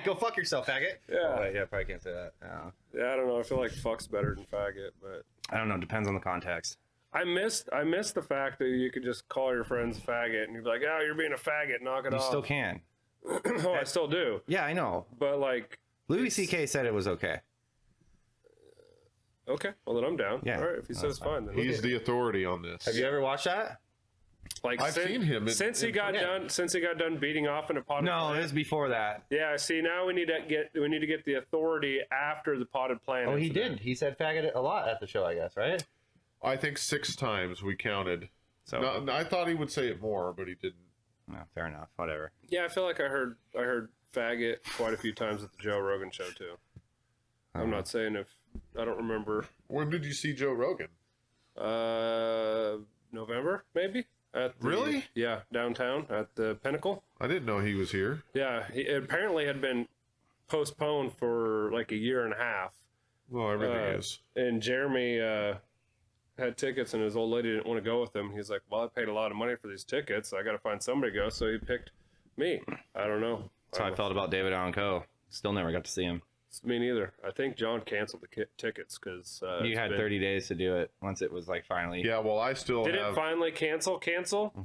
Go fuck yourself, faggot. Yeah. Oh, wait, yeah, probably can't say that. No. Yeah, I don't know. I feel like fuck's better than faggot, but I don't know. Depends on the context. I missed the fact that you could just call your friends a faggot and you'd be like, "Oh, you're being a faggot. Knock it You off." still can. Oh, I still do. Yeah, I know. But like, Louis C.K. said it was okay. okay, well then I'm down. Yeah, All right, if he says fine, then He's the authority on this. Have you ever watched that? like I've seen him in- since he in- got yeah. done. Since he got done beating off in a potted No, plant. it was before that. Yeah, see, now we need to get the authority after the potted plant. Oh, he incident. did. He said faggot a lot at the show, I guess, right? I think 6 times we counted. So, No, I thought he would say it more, but he didn't. no, fair enough. Whatever. Yeah, I feel like I heard faggot quite a few times at the Joe Rogan show too. I'm not saying if I don't remember. When did you see Joe Rogan? November maybe. At the, Really? Yeah, downtown at the Pinnacle. I didn't know he was here. Yeah, he apparently had been postponed for like a year and a half. Well, everything is. And Jeremy had tickets, and his old lady didn't want to go with him. He's like, "Well, I paid a lot of money for these tickets. I got to find somebody to go." So he picked me. I don't know. That's how I felt about David Allen Coe. Still never got to see him. Me neither. I think John canceled the tickets because You had 30 days to do it once it was like finally. Yeah, well, I still Did have. it finally cancel?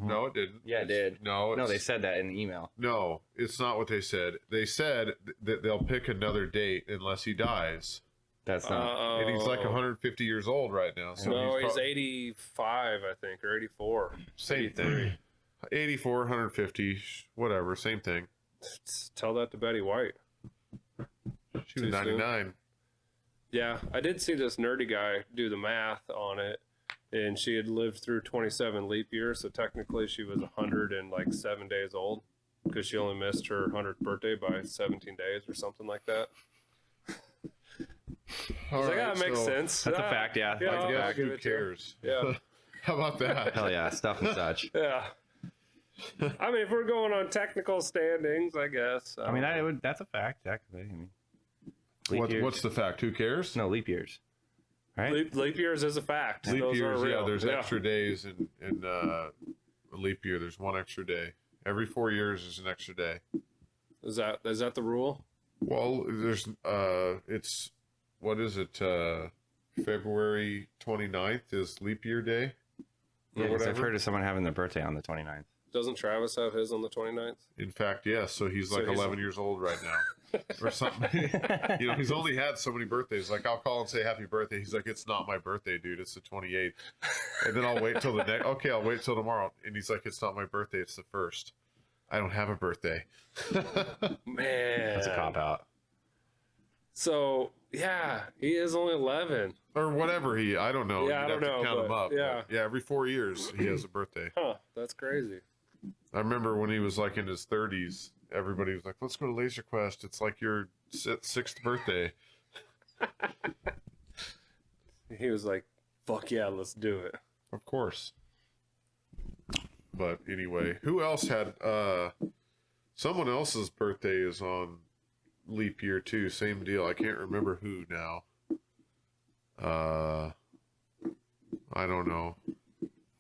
No, it didn't. Yeah, it did. No, No, it's- they said that in the email. No, it's not what they said. They said that they'll pick another date unless he dies. That's not. And he's like 150 years old right now. So No, he's prob- 85, I think, or 84. Same 83. thing. 84, 150, whatever, same thing. Tell that to Betty White. She was Too soon. 99. Yeah, I did see this nerdy guy do the math on it, and she had lived through 27 leap years, so technically she was 107 days old because she only missed her 100th birthday by 17 days or something like that. All Like, right, that makes so- sense. That's a fact, yeah. Yeah, That's a I'll fact. give Who it to her. cares? Yeah, How about that? Hell yeah, stuff and such. yeah. I mean, if we're going on technical standings, I guess. I mean, that's a fact, technically. I mean, What's the fact? Who cares? No, leap years. Right? leap years is a fact. Leap Those years, are real. yeah. There's extra days, and a leap year. There's one extra day. Every 4 years is an extra day. Is that the rule? Well, there's it's what is it? February 29th is leap year day. Yeah, Or 'cause I've whatever. heard of someone having their birthday on the 29th. Doesn't Travis have his on the 29th? In fact, yes. So he's like he's- 11 years old right now, or something. He's only had so many birthdays. Like I'll call and say happy birthday. He's like, it's not my birthday, dude. It's the 28th. And then I'll wait till the next. Okay, I'll wait till tomorrow. And he's like, it's not my birthday. It's the 1st. I don't have a birthday. Man, That's a cop out. So yeah, he is only 11. Or whatever I don't know. Yeah, I You'd don't have to know, count him but up. yeah. But yeah, every 4 years he has a birthday. Huh? That's crazy. I remember when he was like in his 30s, everybody was like, let's go to Laser Quest. It's like your 6th birthday. He was like, "Fuck yeah, let's do it." Of course. But anyway, who else had someone else's birthday is on leap year too. Same deal. I can't remember who now. I don't know.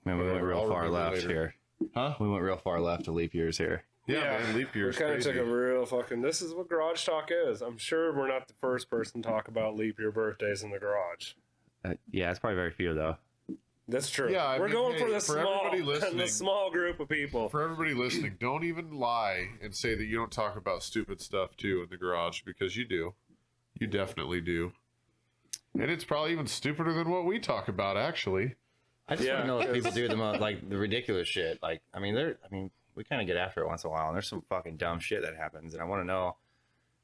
Man, we went Whatever, real I'll far remember left later. here. Huh? We went real far left to leap years here. Yeah, man, leap year We is kind of crazy. took a real fucking. This is what garage talk is. I'm sure we're not the first person to talk about leap year birthdays in the garage. Yeah, it's probably very few though. That's true. Yeah, I we're mean, going hey, for the for small, everybody listening- the small group of people. For everybody listening, don't even lie and say that you don't talk about stupid stuff too in the garage, because you do. You definitely do. And it's probably even stupider than what we talk about, actually. I just Yeah, want to know if people 'cause- do the most, like the ridiculous shit. Like, I mean, we kind of get after it once in a while, and there's some fucking dumb shit that happens, and I want to know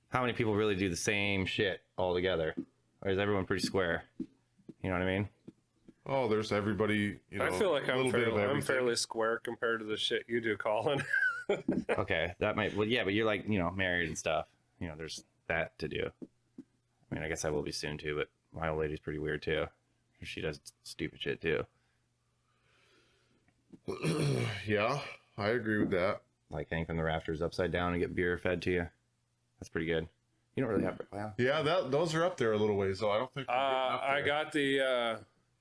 how many people really do the same shit all together, or is everyone pretty square? You know what I mean? Oh, there's everybody, I feel like a I'm little bit of fairly, I'm everything. fairly square compared to the shit you do, Colin. Okay, that might. Well, yeah, but you're like, married and stuff. There's that to do. I mean, I guess I will be soon too, but my old lady's pretty weird too. She does stupid shit too. Yeah, I agree with that. Like hang from the rafters upside down and get beer fed to you. That's pretty good. You don't really have. Well, Yeah, those are up there a little ways, though. I don't think. we're getting up I there. got the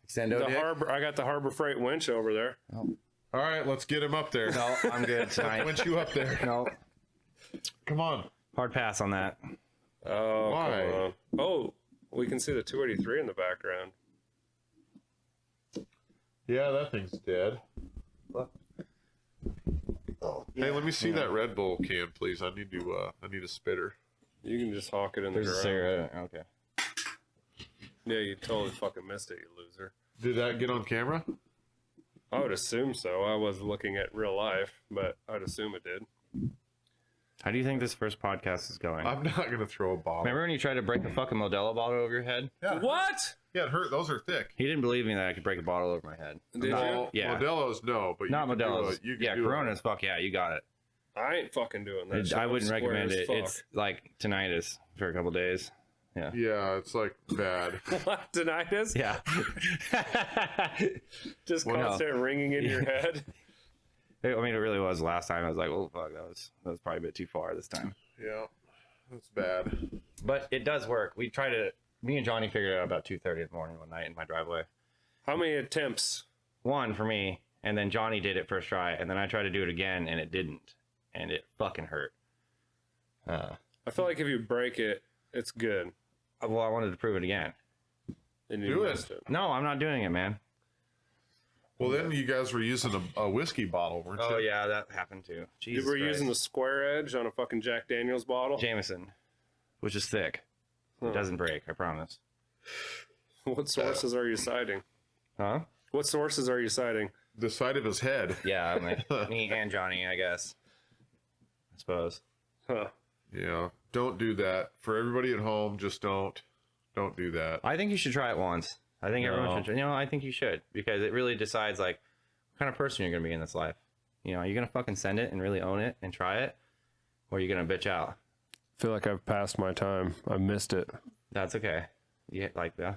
Extendo dick? harbor. I got the Harbor Freight winch over there. All right, let's get him up there. No, I'm good tonight. Winch you up there. No, Come on. hard pass on that. Oh, Why? come on. Oh, we can see the 283 in the background. Yeah, that thing's dead. Hey, let me see that Red Bull can, please. I need a spitter. You can just hawk it in There's the a ground. cigarette. Okay. Yeah, you totally fucking missed it, you loser. Did that get on camera? I would assume so. I was looking at real life, but I'd assume it did. How do you think this first podcast is going? I'm not gonna throw a bottle. Remember when you tried to break a fucking Modelo bottle over your head? Yeah. What? Yeah, it hurt. Those are thick. He didn't believe me that I could break a bottle over my head. Did No, you? Yeah. Modelo's no, but Not you can do Modelo's. it. You can Yeah, do Corona's. Fuck yeah, you got it. I ain't fucking doing that. shit. I I'm wouldn't square recommend as it. fuck. It's like tinnitus for a couple days. Yeah. Yeah, it's like bad. What? Tinnitus? Yeah. Just Well, no. constant ringing in your head. I mean, it really was last time. I was like, oh fuck, that was probably a bit too far this time. Yeah, that's bad. But it does work. We tried to. Me and Johnny figured it out about 2:30 in the morning one night in my driveway. How many attempts? One for me, and then Johnny did it first try, and then I tried to do it again, and it didn't, and it fucking hurt. I feel like if you break it, it's good. Well, I wanted to prove it again. And you Do it. missed it. No, I'm not doing it, man. Well, then you guys were using a whiskey bottle, weren't you? Oh yeah, that happened too. Jesus You were Christ. using the square edge on a fucking Jack Daniels bottle? Jameson, which is thick. Huh. It doesn't break, I promise. What sources are you citing? Huh? What sources are you citing? The side of his head. Yeah, I mean, me and Johnny, I guess. I suppose. Huh. Yeah, don't do that. For everybody at home, just don't do that. I think you should try it once. I think everyone should. I think you should, because it really decides like what kind of person you're gonna be in this life. Are you gonna fucking send it and really own it and try it, or are you gonna bitch out? I feel like I've passed my time. I missed it. That's okay. Yeah, like yeah.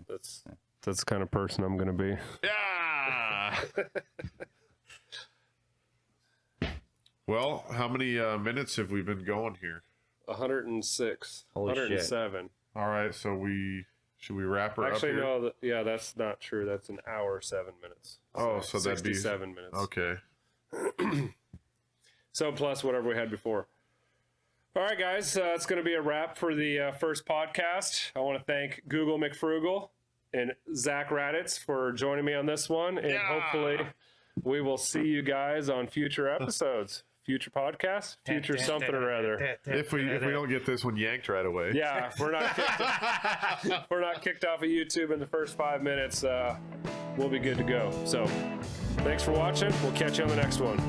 That's the kind of person I'm going to be. Yeah. Well, how many minutes have we been going here? 106. Holy shit. 107. All right, so should we wrap her Actually, up here? no. Yeah, that's not true. That's an hour, 7 minutes. Oh, so that'd be 67 minutes. Okay. So plus whatever we had before. All right, guys, it's going to be a wrap for the first podcast. I want to thank Guglemcfrugle and Zach Raditz for joining me on this one. And hopefully we will see you guys on future episodes, future podcasts, future something or other. If we don't get this one yanked right away. Yeah, if we're not kicked off of YouTube in the first 5 minutes, we'll be good to go. So thanks for watching. We'll catch you on the next one.